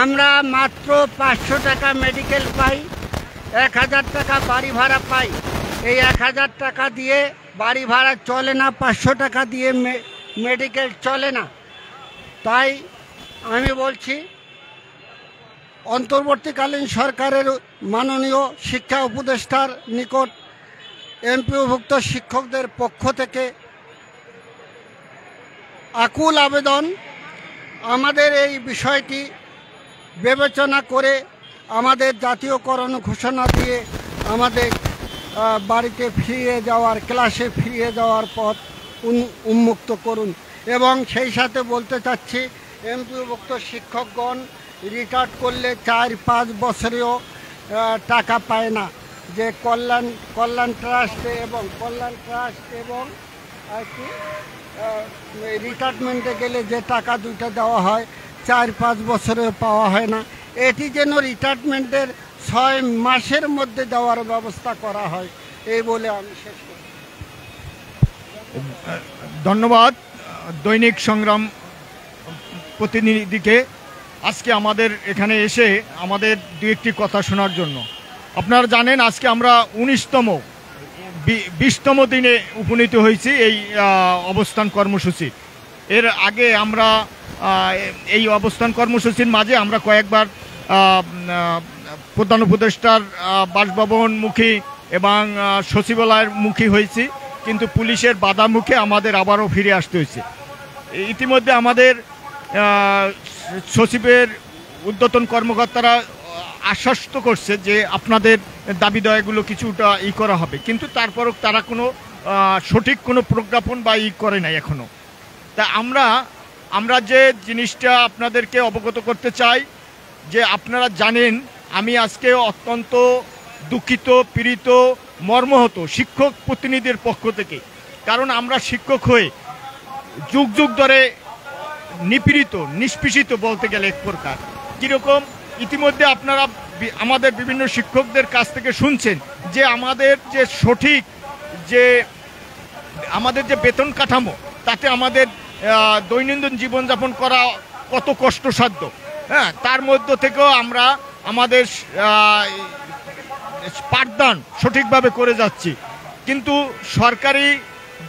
আমরা মাত্র 500 টাকা মেডিকেল পাই, 1000 টাকা বাড়ি ভাড়া পাই। এই 1000 টাকা দিয়ে বাড়ি ভাড়া চলে না, 500 টাকা দিয়ে মেডিকেল চলে না। তাই আমি বলছি অন্তর্বর্তীকালীন সরকারের মাননীয় শিক্ষা উপদেষ্টার নিকট এমপিওভুক্ত শিক্ষকদের পক্ষ থেকে আকুল আবেদন, আমাদের এই বিষয়টি বিবেচনা করে আমাদের জাতীয়করণ ঘোষণা দিয়ে আমাদের বাড়িতে ফিরে যাওয়ার, ক্লাসে ফিরে যাওয়ার পথ উন্মুক্ত করুন। এবং সেই সাথে বলতে চাচ্ছি এমপিওভুক্ত শিক্ষকগণ রিটায়ার্ড করলে 4-5 বছরেও টাকা পায় না। যে কল্যাণ ট্রাস্ট এবং কি রিটায়ারমেন্টে গেলে যে টাকা দুইটা দেওয়া হয় 4-5 বছরেও পাওয়া হয় না। এটি যেন রিটায়ারমেন্টের 6 মাসের মধ্যে দেওয়ার ব্যবস্থা করা হয়, এই বলে আমি শেষ করি। ধন্যবাদ দৈনিক সংগ্রাম প্রতিনিধিকে আজকে আমাদের এখানে এসে আমাদের দু একটি কথা শোনার জন্য। আপনারা জানেন আজকে আমরা 20তম দিনে উপনীত হয়েছি এই অবস্থান কর্মসূচি। এর আগে আমরা এই অবস্থান কর্মসূচির মাঝে আমরা কয়েকবার প্রধান উপদেষ্টার বাসভবন মুখী এবং সচিবালয়ের মুখী হয়েছি, কিন্তু পুলিশের বাধা মুখে আমাদের আবারও ফিরে আসতে হয়েছে। ইতিমধ্যে আমাদের সচিবের ঊর্ধ্বতন কর্মকর্তারা আশ্বস্ত করছে যে আপনাদের দাবি দাওয়াগুলো কিছুটা করা হবে, কিন্তু তারপরও তারা কোনো সঠিক কোনো প্রজ্ঞাপন বা করে নাই এখনও। তা আমরা যে জিনিসটা আপনাদেরকে অবগত করতে চাই যে আপনারা জানেন আমি আজকে অত্যন্ত দুঃখিত, পীড়িত, মর্মাহত শিক্ষক প্রতিনিধির পক্ষ থেকে। কারণ আমরা শিক্ষক হয়ে যুগ যুগ ধরে নিপীড়িত, নিষ্পেষিত বলতে গেলে এক প্রকার। কীরকম, ইতিমধ্যে আপনারা আমাদের বিভিন্ন শিক্ষকদের কাছ থেকে শুনছেন যে আমাদের যে সঠিক যে আমাদের যে বেতন কাঠামো, তাতে আমাদের দৈনন্দিন জীবনযাপন করা কত কষ্টসাধ্য। হ্যাঁ, তার মধ্য থেকেও আমরা আমাদের পাঠদান সঠিকভাবে করে যাচ্ছি, কিন্তু সরকারি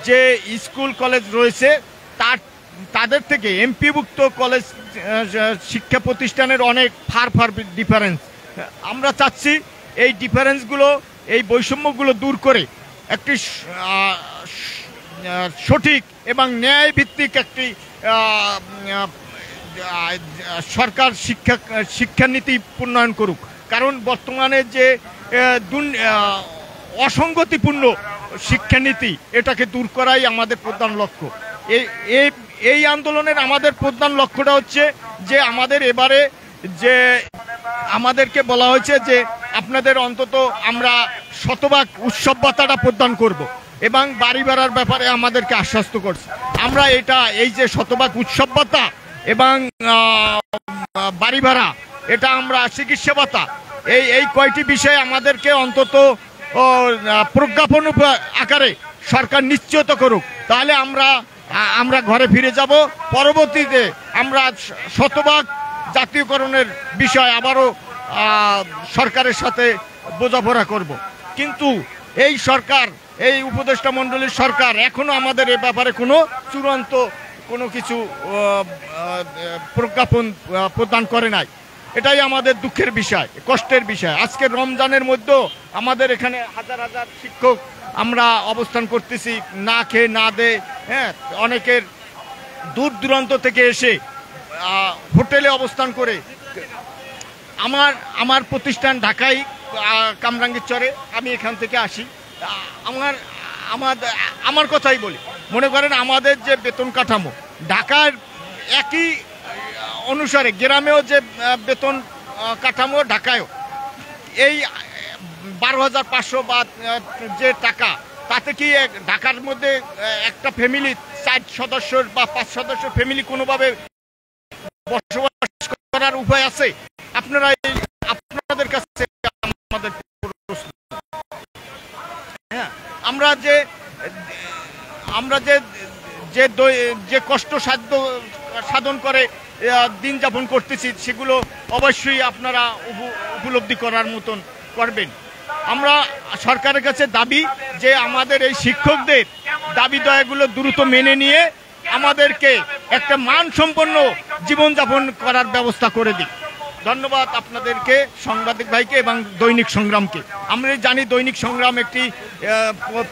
যে স্কুল কলেজ রয়েছে তাদের থেকে এমপিভুক্ত কলেজ শিক্ষা প্রতিষ্ঠানের অনেক ফার ডিফারেন্স। আমরা চাচ্ছি এই ডিফারেন্সগুলো, এই বৈষম্যগুলো দূর করে একটি সঠিক এবং ন্যায়ভিত্তিক একটি সরকার শিক্ষানীতি প্রণয়ন করুক। কারণ বর্তমানে যে অসঙ্গতিপূর্ণ শিক্ষানীতি, এটাকে দূর করাই আমাদের প্রধান লক্ষ্য। এই আন্দোলনের আমাদের প্রধান লক্ষ্যটা হচ্ছে যে আমাদের এবারে যে আমাদেরকে বলা হয়েছে যে আপনাদের অন্তত আমরা শতভাগ উৎসব ভাতাটা প্রদান করব এবং বাড়ি ভাড়ার ব্যাপারে আমাদেরকে আশ্বস্ত করছে। আমরা এই যে শতভাগ উৎসব ভাতা এবং বাড়ি ভাড়া, এটা আমরা চিকিৎসা ভাতা, এই কয়টি বিষয়ে আমাদেরকে অন্তত প্রজ্ঞাপন আকারে সরকার নিশ্চিত করুক, তাহলে আমরা ঘরে ফিরে যাব। পরবর্তীতে আমরা শতভাগ জাতীয়করণের বিষয় আবারও সরকারের সাথে বোঝাপড়া করব। কিন্তু এই সরকার, এই উপদেষ্টা মণ্ডলীর সরকার এখনো আমাদের এ ব্যাপারে কোনো চূড়ান্ত কোনো কিছু প্রজ্ঞাপন প্রদান করে নাই। এটাই আমাদের দুঃখের বিষয়, কষ্টের বিষয়। আজকে রমজানের মধ্যেও আমাদের এখানে হাজার হাজার শিক্ষক আমরা অবস্থান করতেছি না খেয়ে না দে। হ্যাঁ, অনেকের দূর দূরান্ত থেকে এসে হোটেলে অবস্থান করে। আমার প্রতিষ্ঠান ঢাকায় কামরাঙ্গীর চরে, আমি এখান থেকে আসি। আমার কথাই বলি, মনে করেন আমাদের যে বেতন কাঠামো ঢাকার একই অনুসারে গ্রামেও যে বেতন কাঠামো ঢাকায়ও এই 12,500 বা যে টাকা, তাতে কি ঢাকার মধ্যে একটা ফ্যামিলি 4 সদস্যর বা 5 সদস্যর ফ্যামিলি কোনোভাবে বসবাস করার উপায় আছে? আপনাদের কাছে আমাদের প্রশ্ন। হ্যাঁ, আমরা যে কষ্ট সাধন করে দিন যাপন করতেছি সেগুলো অবশ্যই আপনারা উপলব্ধি করার মতন করবেন। আমরা সরকারের কাছে দাবি যে আমাদের এই শিক্ষকদের দাবি দয়াগুলো দ্রুত মেনে নিয়ে আমাদেরকে একটা মানসম্পন্ন জীবনযাপন করার ব্যবস্থা করে দিই। ধন্যবাদ আপনাদেরকে, সাংবাদিক ভাইকে এবং দৈনিক সংগ্রামকে। আমরা জানি দৈনিক সংগ্রাম একটি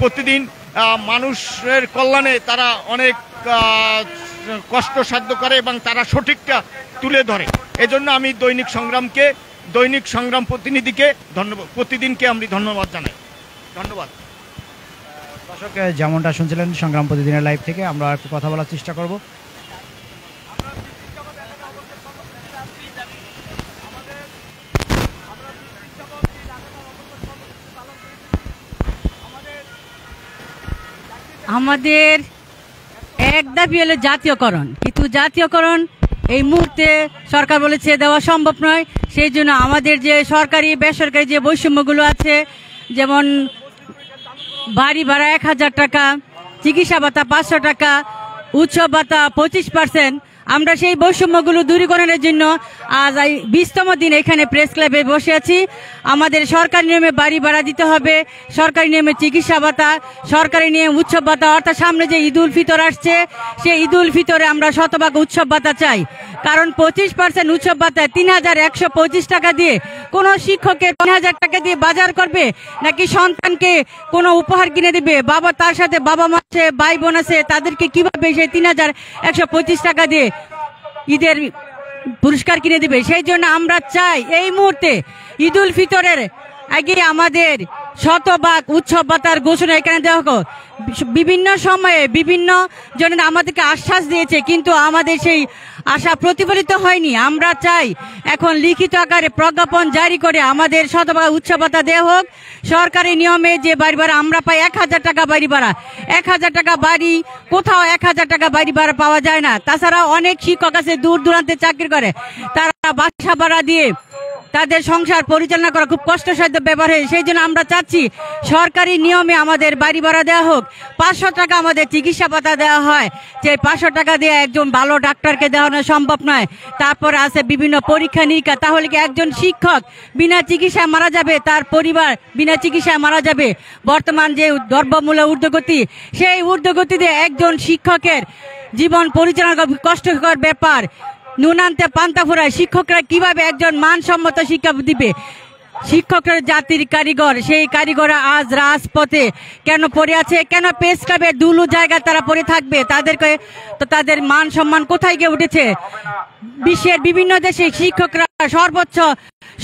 প্রতিদিন মানুষের কল্যাণে তারা অনেক কষ্টসাধ্য করে এবং তারা সঠিকটা তুলে ধরে। এজন্য আমি দৈনিক সংগ্রাম প্রতিনিধিকে প্রতিদিনকে আমি ধন্যবাদ জানাই। ধন্যবাদ। দর্শক, যেমনটা শুনছিলেন সংগ্রাম প্রতিদিনের লাইভ থেকে, আমরা একটু কথা বলার চেষ্টা করব। আমাদের এক দাবি হলো জাতীয়করণ, কিন্তু জাতীয়করণ এই মুহূর্তে সরকার বলেছে দেওয়া সম্ভব নয়। সেই জন্য আমাদের যে সরকারি বেসরকারি যে বৈষম্যগুলো আছে, যেমন বাড়ি ভাড়া 1,000 টাকা, চিকিৎসা ভাতা 500 টাকা, উৎসব ভাতা 25%, আমরা সেই বৈষম্যগুলো দূরীকরণের জন্য আজ 20তম দিন এখানে প্রেস ক্লাবে বসে আছি। আমাদের সরকারি নিয়মে বাড়ি ভাড়া দিতে হবে, সরকারি নিয়মে চিকিৎসা ভাতা, সরকারি নিয়ম উৎসব ভাতা, অর্থাৎ সামনে যে ঈদ উল ফিতর আসছে সেই ঈদ উল ফিতরে আমরা শতভাগ উৎসব ভাতা চাই। কারণ 25% উৎসব ভাতায় 3,125 টাকা দিয়ে কোনো শিক্ষকের 3,000 টাকা দিয়ে বাজার করবে, নাকি সন্তানকে কোনো উপহার কিনে দিবে? বাবা, তার সাথে বাবা মা আছে, ভাই বোন আছে, তাদেরকে কিভাবে সেই 3,125 টাকা দিয়ে ঈদের পুরস্কার কিনে দিবে? সেই জন্য আমরা চাই এই মুহূর্তে ঈদ উল ফিতরের আগে আমাদের শতভাগ উৎসব ভাতার ঘোষণা এখানে দেওয়া হোক। বিভিন্ন সময়ে বিভিন্ন জনের আমাদেরকে আশ্বাস দিয়েছে, কিন্তু আমাদের সেই আশা প্রতিফলিত হয়নি। আমরা চাই এখন লিখিত আকারে প্রজ্ঞাপন জারি করে আমাদের শতভাগ উৎসব ভাতা দেওয়া হোক। সরকারি নিয়মে যে বাড়ি ভাড়া আমরা পাই 1,000 টাকা বাড়ি ভাড়া, 1,000 টাকা বাড়ি, কোথাও 1,000 টাকা বাড়ি ভাড়া পাওয়া যায় না। তাছাড়া অনেক শিক্ষক আছে দূর দূরান্তে চাকরি করে, তারা বাসা ভাড়া দিয়ে তাদের সংসার পরিচালনা করা খুব কষ্টসাধ্য ব্যাপার হয়। সেই জন্য আমরা চাচ্ছি সরকারি নিয়মে আমাদের বাড়ি ভাড়া দেওয়া হোক, 500 টাকা আমাদের চিকিৎসা ভাতা দেওয়া হয়, যে 500 টাকা দিয়ে একজন ভালো ডাক্তারকে দেওয়ানো সম্ভব নয়। তারপর আছে বিভিন্ন পরীক্ষা নিরীক্ষা, তাহলে কি একজন শিক্ষক বিনা চিকিৎসায় মারা যাবে, তার পরিবার বিনা চিকিৎসায় মারা যাবে? বর্তমান যে দ্রব্যমূল্য ঊর্ধ্বগতি, সেই ঊর্ধ্বগতিতে একজন শিক্ষকের জীবন পরিচালনা করা কষ্টকর ব্যাপার। নুনান্তে পান্তা ফুরায়, শিক্ষকরা কিভাবে একজন মানসম্মত শিক্ষা দিবে? শিক্ষকরা জাতির কারিগর, সেই কারিগররা আজ রাজপথে কেন পড়ে আছে? কেন প্রেস ক্লাবের দুলু জায়গায় তারা পড়ে থাকবে? তাদেরকে তো তাদের মান সম্মান কোথায় গিয়ে উঠেছে? বিশ্বের বিভিন্ন দেশে শিক্ষকরা সর্বোচ্চ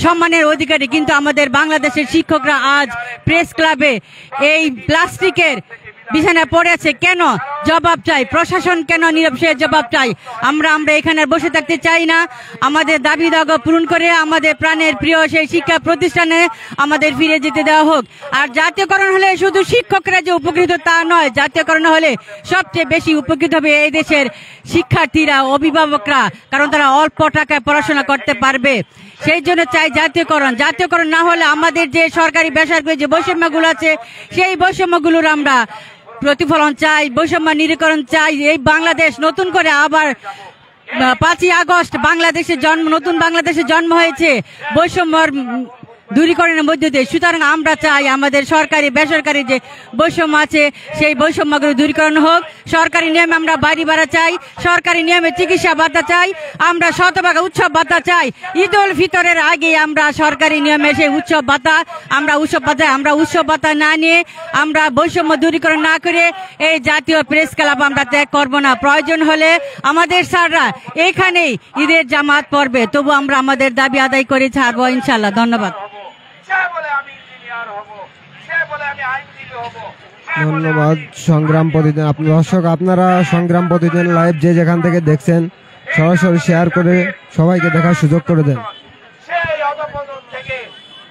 সম্মানের অধিকারী, কিন্তু আমাদের বাংলাদেশের শিক্ষকরা আজ প্রেস ক্লাবে এই প্লাস্টিকের বিছানায় পড়ে আছে। কেন? জবাব চাই। প্রশাসন কেন নীরব? সে জবাব চাই। আমরা এখানে বসে থাকতে চাই না। আমাদের দাবি দাওয়া পূরণ করে আমাদের প্রাণের প্রিয় সেই শিক্ষা প্রতিষ্ঠানে আমাদের ফিরে যেতে দেওয়া হোক। আর জাতীয়করণ হলে শুধু শিক্ষকরা যে উপকৃত তা নয়, জাতীয়করণ হলে সবচেয়ে বেশি উপকৃত হবে এই দেশের শিক্ষার্থীরা, অভিভাবকরা, কারণ তারা অল্প টাকায় পড়াশোনা করতে পারবে। সেই জন্য চাই জাতীয়করণ। জাতীয়করণ না হলে আমাদের যে সরকারি বেসরকারি যে বৈষম্যগুলো আছে, সেই বৈষম্যগুলোর আমরা প্রতিফলন চাই, বৈষম্য নিরীকরণ চাই। এই বাংলাদেশ নতুন করে আবার 5ই আগস্ট নতুন বাংলাদেশের জন্ম হয়েছে বৈষম্যর দূরীকরণের মধ্যে দিয়ে। সুতরাং আমরা চাই আমাদের সরকারি বেসরকারি যে বৈষম্য আছে সেই বৈষম্যগুলো দূরীকরণ হোক। সরকারি নিয়মে আমরা বাড়ি ভাড়া চাই, সরকারি নিয়মে চিকিৎসা ভাতা চাই, আমরা শতভাগ উৎসব ভাতা চাই। ঈদ উল ফিতরের আগে আমরা সরকারি নিয়মে সেই উৎসব ভাতা না নিয়ে, আমরা বৈষম্য দূরীকরণ না করে এই জাতীয় প্রেস ক্লাব আমরা ত্যাগ করব না। প্রয়োজন হলে আমাদের স্যাররা এখানেই ঈদের জামাত পড়বে, তবু আমরা আমাদের দাবি আদায় করে ছাড়বো ইনশাল্লাহ। ধন্যবাদ। সে বলে আমি আইনজীবী হব। ধন্যবাদ। সংগ্রাম প্রতিদিন দর্শক, আপনারা সংগ্রাম প্রতিদিন লাইভ যে যেখান থেকে দেখছেন সরাসরি শেয়ার করে সবাইকে দেখার সুযোগ করে দেন। সেই অধঃপতন থেকে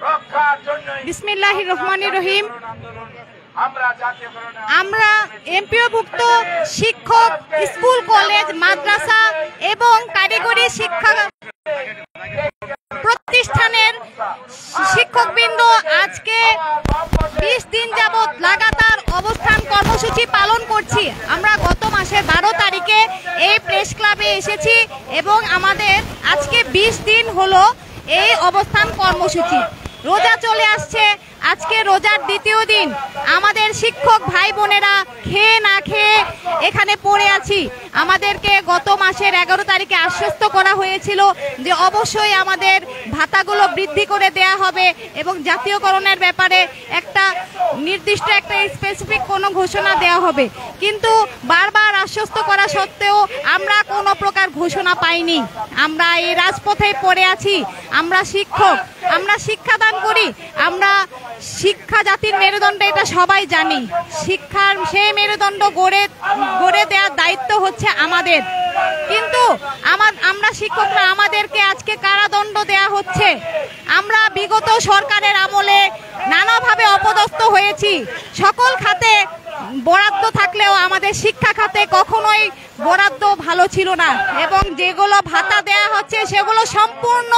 রক্ষার জন্য বিসমিল্লাহির রহমানির রহিম। আমরা এমপিওভুক্ত শিক্ষক, স্কুল, কলেজ, মাদ্রাসা এবং কারিগরি শিক্ষা প্রতিষ্ঠানের শিক্ষকবৃন্দ আজকে 20 দিন যাবৎ লাগাতার অবস্থান কর্মসূচি পালন করছি। আমরা গত মাসের 12 তারিখে এই প্রেস ক্লাবে এসেছি এবং আমাদের আজকে 20 দিন হলো এই অবস্থান কর্মসূচি। রোজা চলে আসছে, আজকে রোজার দ্বিতীয় দিন। আমাদের শিক্ষক ভাই বোনেরা খেয়ে না খেয়ে এখানে পড়ে আছি। আমাদেরকে গত মাসের 11 তারিখে আশ্বস্ত করা হয়েছিল যে অবশ্যই আমাদের ভাতাগুলো বৃদ্ধি করে দেয়া হবে এবং জাতীয়করণের ব্যাপারে একটা নির্দিষ্ট একটা স্পেসিফিক কোনো ঘোষণা দেওয়া হবে, কিন্তু বারবার আশ্বস্ত করা সত্ত্বেও আমরা কোনো প্রকার ঘোষণা পাইনি। আমরা এই রাজপথেই পড়ে আছি। আমরা শিক্ষক, আমরা শিক্ষাদান করি, আমরা শিক্ষা জাতির মেরুদণ্ড, এটা সবাই জানি। শিক্ষার সেই মেরুদণ্ড গড়ে দেওয়ার দায়িত্ব হচ্ছে আমাদের, কিন্তু আমরা শিক্ষকরা আমাদেরকে আজকে কারাদণ্ড দেয়া হচ্ছে। আমরা বিগত সরকারের আমলে নানাভাবে অপদস্থ হয়েছি। সকল খাতে বরাদ্দ থাকলেও আমাদের শিক্ষা খাতে কখনোই বরাদ্দ ভালো ছিল না এবং যেগুলো ভাতা দেয়া হচ্ছে সেগুলো সম্পূর্ণ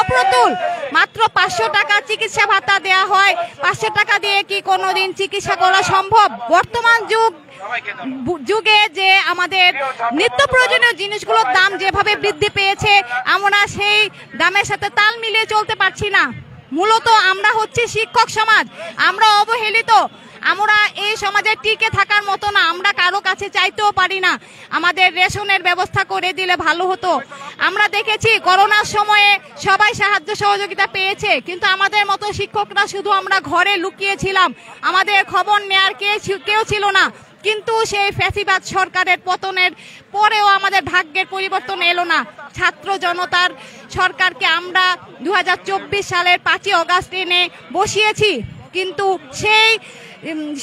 অপ্রতুল। মাত্র 500 টাকা চিকিৎসা ভাতা দেয়া হয়। 500 টাকা দিয়ে কি কোনোদিন চিকিৎসা করা সম্ভব? বর্তমান যুগে যে আমাদের নিত্য প্রয়োজনীয় জিনিসগুলোর দাম যেভাবে বৃদ্ধি পেয়েছে, আমরা সেই দামের সাথে তাল মিলিয়ে চলতে পারছি না। মূলত আমরা হচ্ছে শিক্ষক সমাজ, আমরা অবহেলিত। আমরা এই সমাজে টিকে থাকার মতো না, আমরা কারো কাছে চাইতেও পারি না। আমাদের রেশনের ব্যবস্থা করে দিলে ভালো হতো। আমরা দেখেছি করোনার সময়ে সবাই সাহায্য সহযোগিতা পেয়েছে, কিন্তু আমাদের মতো শিক্ষকরা শুধু আমরা ঘরে লুকিয়েছিলাম, আমাদের খবর নেয়ার কেউ ছিল না। কিন্তু সেই ফ্যাসিবাদ সরকারের পতনের পরেও আমাদের ভাগ্যের পরিবর্তন এলো না। ছাত্র জনতার সরকারকে আমরা 2024 সালের 5ই আগস্ট এনে বসিয়েছি, কিন্তু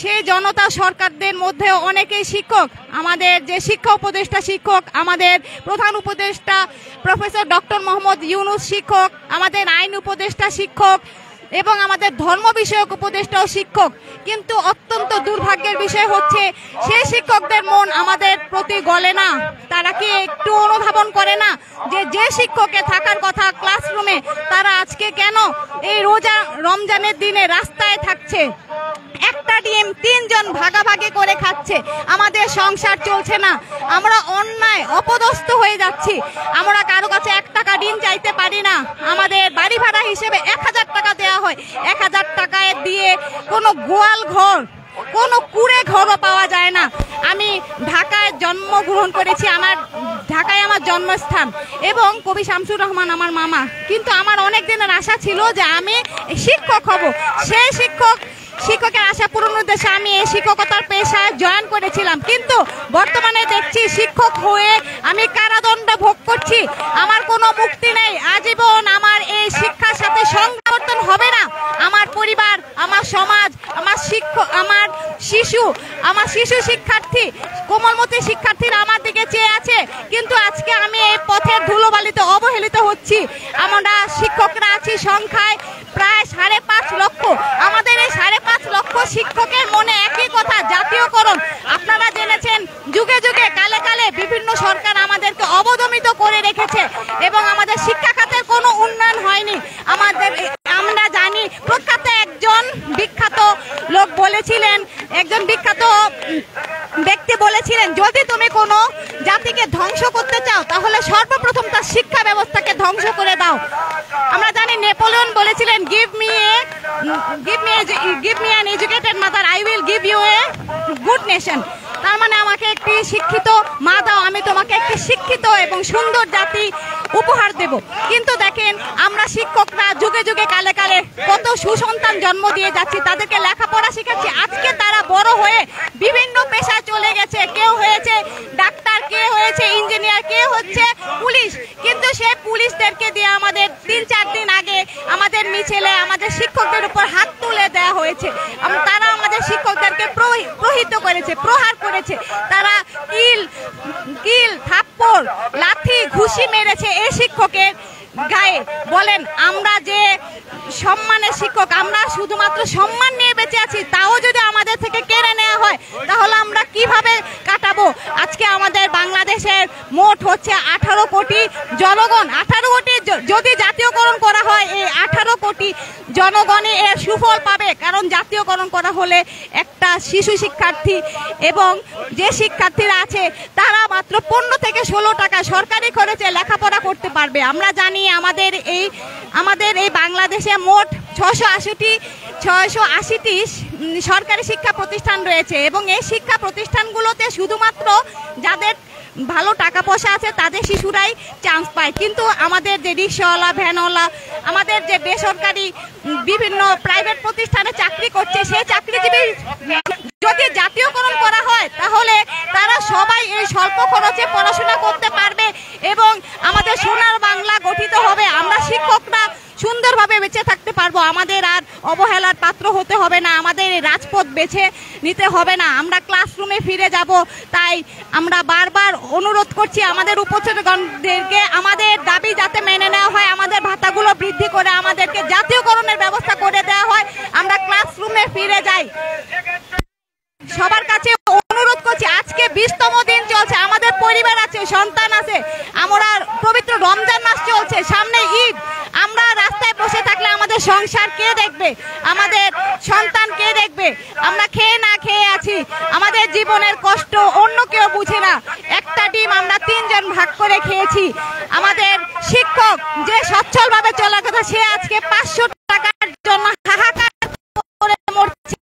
সেই জনতা সরকারদের মধ্যে অনেকেই শিক্ষক। আমাদের যে শিক্ষা উপদেষ্টা শিক্ষক, আমাদের প্রধান উপদেষ্টা প্রফেসর ডক্টর মোহাম্মদ ইউনুস শিক্ষক, আমাদের আইন উপদেষ্টা শিক্ষক এবং আমাদের ধর্ম বিষয়ক উপদেষ্টাও শিক্ষক। কিন্তু অত্যন্ত দুর্ভাগ্যের বিষয় হচ্ছে সেই শিক্ষকদের মন আমাদের প্রতি গলে না। তারা কি একটু অনুধাবন করে না যে শিক্ষকের থাকার কথা ক্লাসরুমে, তারা আজকে কেন এই রমজানের দিনে রাস্তায় থাকছে? একটা ডিম 3 জন ভাগাভাগি করে খাচ্ছে। আমাদের সংসার চলছে না, আমরা অন্যায় অপদস্থ হয়ে যাচ্ছি। আমরা কারো কাছে 1 টাকা ঋণ চাইতে পারি না। আমাদের বাড়ি ভাড়া হিসেবে 1000 টাকা দেওয়া হয়। 1000 টাকায় দিয়ে কোনো গোয়াল ঘর, কোনো কুড়ে ঘরও পাওয়া যায় না। আমি ঢাকায় জন্মগ্রহণ করেছি, ঢাকায় আমার জন্মস্থান এবং কবি শামসুর রহমান আমার মামা। কিন্তু আমার অনেক দিনের আশা ছিল যে আমি শিক্ষক হব। সেই শিক্ষকের আশা পূরণের উদ্দেশ্যে আমি এই শিক্ষকতার পেশায় জয়েন করেছিলাম, কিন্তু বর্তমানে দেখছি শিক্ষক হয়ে আমি কারাদণ্ড ভোগ করছি। আমার কোনো মুক্তি নেই। আজীবন আমার এই শিক্ষার সাথে সংঘাতন হবে না। আমার পরিবার, আমার সমাজ, আমার শিশু শিক্ষার্থী, কোমলমতি শিক্ষার্থীরা আমার দিকে চেয়ে আছে, কিন্তু আজকে আমি এই পথের ধুলোবালিতে অবহেলিত হচ্ছি। আমরা শিক্ষকরা আছি সংখ্যায় প্রায় 5.5 লক্ষ। আমাদের এই 5.5 লক্ষ শিক্ষকের মনে একই কথা, জাতীয়করণ। আপনারা জেনেছেন যুগে যুগে কালে কালে বিভিন্ন সরকার আমাদেরকে অবদমিত করে রেখেছে এবং আমাদের শিক্ষা খাতের কোনো উন্নয়ন হয়নি। আমরা জানি প্রখ্যাত একজন বিখ্যাত লোক বলেছিলেন, একজন বিখ্যাত ব্যক্তি বলেছিলেন, যদি তুমি কোনো জাতিকে ধ্বংস করতে চাও তাহলে সর্বপ্রথম তার শিক্ষা ব্যবস্থাকে ধ্বংস করে দাও। আমরা জানি নেপোলিয়ন বলেছিলেন, give me an educated mother, I will give you a good nation। তার মানে আমাকে একটি শিক্ষিত মা দাও, আমি তোমাকে একটি শিক্ষিত এবং সুন্দর জাতি উপহার দেব। কিন্তু দেখেন আমরা শিক্ষকরা যুগে যুগে কালে কালে কত সুসন্তান জন্ম দিয়ে যাচ্ছি, তাদেরকে লেখাপড়া শেখাচ্ছি। আজকে তারা বড় হয়ে বিভিন্ন পেশায় চলে গেছে। কেউ হয়েছে ডাক্তার, কেউ হয়েছে ইঞ্জিনিয়ার, কেউ হচ্ছে পুলিশ। কিন্তু সেই পুলিশদেরকে দিয়ে আমাদের 3-4 দিন আগে আমাদের মিছিলে আমাদের শিক্ষকদের উপর হাত তুলে দেওয়া হয়েছে। তারা আমাদের শিক্ষকদেরকে প্রহিত করেছে, প্রহার করেছে, তারা কিল থাপ্পড় লাথি ঘুষি মেরেছে এই শিক্ষকের গায়ে। বলেন, আমরা যে সম্মানের শিক্ষক, আমরা শুধুমাত্র সম্মান নিয়ে বেঁচে আছি, তাও যদি আমাদের থেকে কেড়ে নেওয়া হয় তাহলে আমরা কিভাবে কাটাবো? আজকে আমাদের বাংলাদেশের মোট হচ্ছে 18 কোটি জনগণ। 18 কোটি যদি জাতীয়করণ করা হয়, এই 18 কোটি জনগণই এর সুফল পাবে। কারণ জাতীয়করণ করা হলে একটা শিশু শিক্ষার্থী এবং যে শিক্ষার্থীরা আছে তারা মাত্র 15 থেকে 16 টাকা সরকারি খরচে লেখাপড়া করতে পারবে। আমরা জানি আমাদের এই বাংলাদেশে মোট 680টি সরকারি শিক্ষা প্রতিষ্ঠান রয়েছে এবং এই শিক্ষা প্রতিষ্ঠানগুলোতে শুধুমাত্র যাদের ভালো টাকা পয়সা আছে তাদের শিশুরাই চান্স পায়। কিন্তু আমাদের যে রিক্সাওয়ালা, ভ্যানওয়ালা, আমাদের যে বেসরকারি বিভিন্ন প্রাইভেট প্রতিষ্ঠানে চাকরি করছে, সেই চাকরিজীবী যদি জাতীয়করণ করা হয় তাহলে তারা সবাই এই স্বল্প খরচে পড়াশোনা করতে পারবে এবং আমাদের সোনার বাংলা গঠিত হবে। আমরা শিক্ষকরা সুন্দরভাবে বেঁচে থাকতে পারবো, আমাদের আর অবহেলার পাত্র হতে হবে না, আমাদের এই রাজপথ বেছে নিতে হবে না, আমরা ক্লাসরুমে ফিরে যাব। তাই আমরা বারবার অনুরোধ করছি আমাদের উপস্থিতগণদেরকে, আমাদের দাবি যাতে মেনে নেওয়া হয়, আমাদের ভাতাগুলো বৃদ্ধি করে আমাদেরকে জাতীয়করণের ব্যবস্থা করে দেওয়া হয়, আমরা ক্লাসরুমে ফিরে যাই। সবার কাছে অনুরোধ করছি, আজকে 20তম দিন চলছে, আমাদের পরিবার আছে, সন্তান আছে, আমরা পবিত্র রমজান মাস চলছে, সামনে ঈদ, আমরা রাস্তায় বসে থাকলে আমাদের সংসার কে দেখবে, আমাদের সন্তান কে দেখবে? আমরা খেয়ে না খেয়ে আছি, আমাদের জীবনের কষ্ট অন্য কেউ বুঝে না। একটা ডিম আমরা 3 জন ভাগ করে খেয়েছি। আমাদের শিক্ষক যে সচ্ছলভাবে চলার কথা, সে আজকে 500 টাকার জন্য হাহাকার করে মরছে,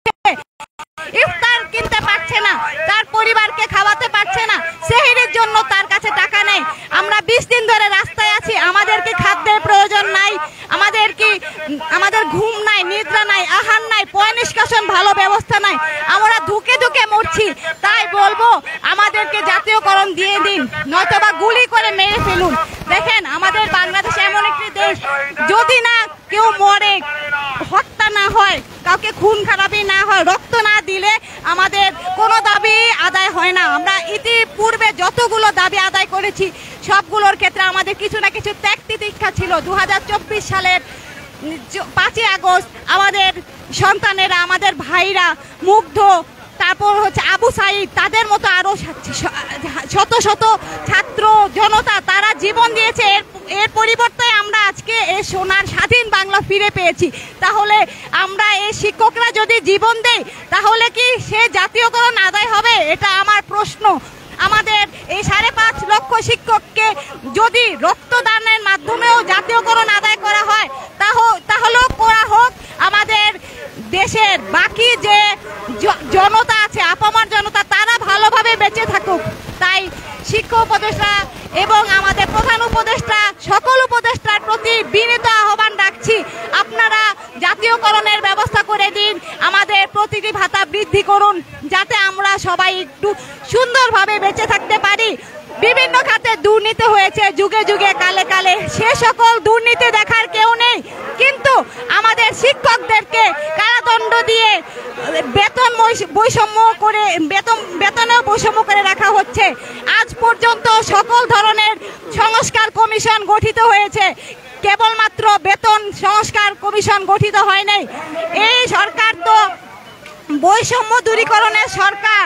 ইফতার কিনতে পারছে না, তার পরিবারকে খাওয়াতে পারছে না, সেহরির জন্য তার কাছে টাকা নেই। আমরা 20 দিন ধরে রাস্তায় আছি, আমাদের কি খাদ্যের প্রয়োজন নাই? আমাদের ঘুম নাই, নিদ্রা নাই, আহার নাই, পয় নিষ্কাশন ভালো ব্যবস্থা নাই, আমরা ধুকে ধুকে মরছি। তাই বলবো আমাদেরকে জাতীয়করণ দিয়ে দিন, নয়তোবা গুলি করে মেরে ফেলুন। দেখেন, আমাদের বাংলাদেশ এমন একটি দেশ, যদি না কেউ মরে, হত্যা না হয়, কাউকে খুন খারাপি না হয়, রক্ত না দিলে আমাদের কোনো দাবি আদায় হয় না। আমরা ইতিপূর্বে যতগুলো দাবি আদায় করেছি সবগুলোর ক্ষেত্রে আমাদের কিছু না কিছু ত্যাগ তিতিক্ষা ছিল। 2024 সালের 5ই আগস্ট আমাদের সন্তানেরা, আমাদের ভাইরা, মুগ্ধ, তারপর হচ্ছে আবু সাইদ, তাদের মতো আরো শত শত ছাত্র জনতা তারা জীবন দিয়েছে। এর পরিবর্তে আমরা আজকে এই সোনার স্বাধীন বাংলা ফিরে পেয়েছি। তাহলে আমরা এই শিক্ষকরা যদি জীবন দেই তাহলে কি সে জাতীয়করণ আদায় হবে? এটা আমার প্রশ্ন। আমাদের এই 5.5 লক্ষ শিক্ষককে যদি রক্তদানের মাধ্যমেও জাতীয়করণ আদায় করা হয় তাহলেও করা হোক। আমাদের দেশের বাকি যে জনতা আছে, আপামর জনতা, তারা ভালোভাবে বেঁচে থাকুক। তাই শিক্ষা উপদেষ্টা এবং আমাদের প্রধান উপদেষ্টা, সকল উপদেষ্টার প্রতি বিনীত আহ্বান রাখছি, আপনারা জাতীয়করণের ব্যবস্থা করে দিন, আমাদের প্রতিটি ভাতা বৃদ্ধি করুন, যাতে আমরা সবাই একটু সুন্দরভাবে বেঁচে থাকতে পারি। বিভিন্ন খাতে দুর্নীতি হয়েছে যুগে যুগে, কালে কালে, সে সকল দুর্নীতি দেখার কেউ নেই, কিন্তু আমাদের শিক্ষকদেরকে কারাদণ্ড দিয়ে বেতন বৈষম্য করে, বেতনেও বৈষম্য করে রাখা হচ্ছে। আজ পর্যন্ত সকল ধরনের সংস্কার কমিশন গঠিত হয়েছে, কেবলমাত্র বেতন সংস্কার কমিশন গঠিত হয় নাই। এই সরকার তো বৈষম্য দূরীকরণের সরকার,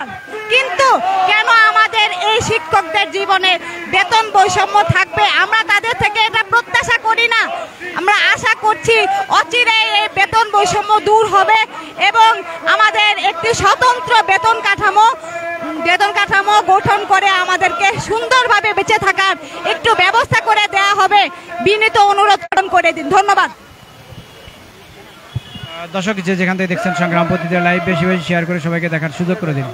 কিন্তু কেন আমাদের এই শিক্ষকদের জীবনে বেতন বৈষম্য থাকবে? আমরা তাদের থেকে এটা প্রত্যাশা করি না। আমরা আশা করছি অচিরেই এই বেতন বৈষম্য দূর হবে এবং আমাদের একটি স্বতন্ত্র বেতন কাঠামো গঠন করে আমাদেরকে সুন্দরভাবে বেঁচে থাকার একটু ব্যবস্থা করে দেয়া হবে। বিনীত অনুরোধ করে দিন। ধন্যবাদ। দর্শক, যেখান থেকে দেখছেন সংগ্রাম প্রতিদিন লাইভ, বেশি বেশি শেয়ার করে সবাইকে দেখার সুযোগ করে দিন।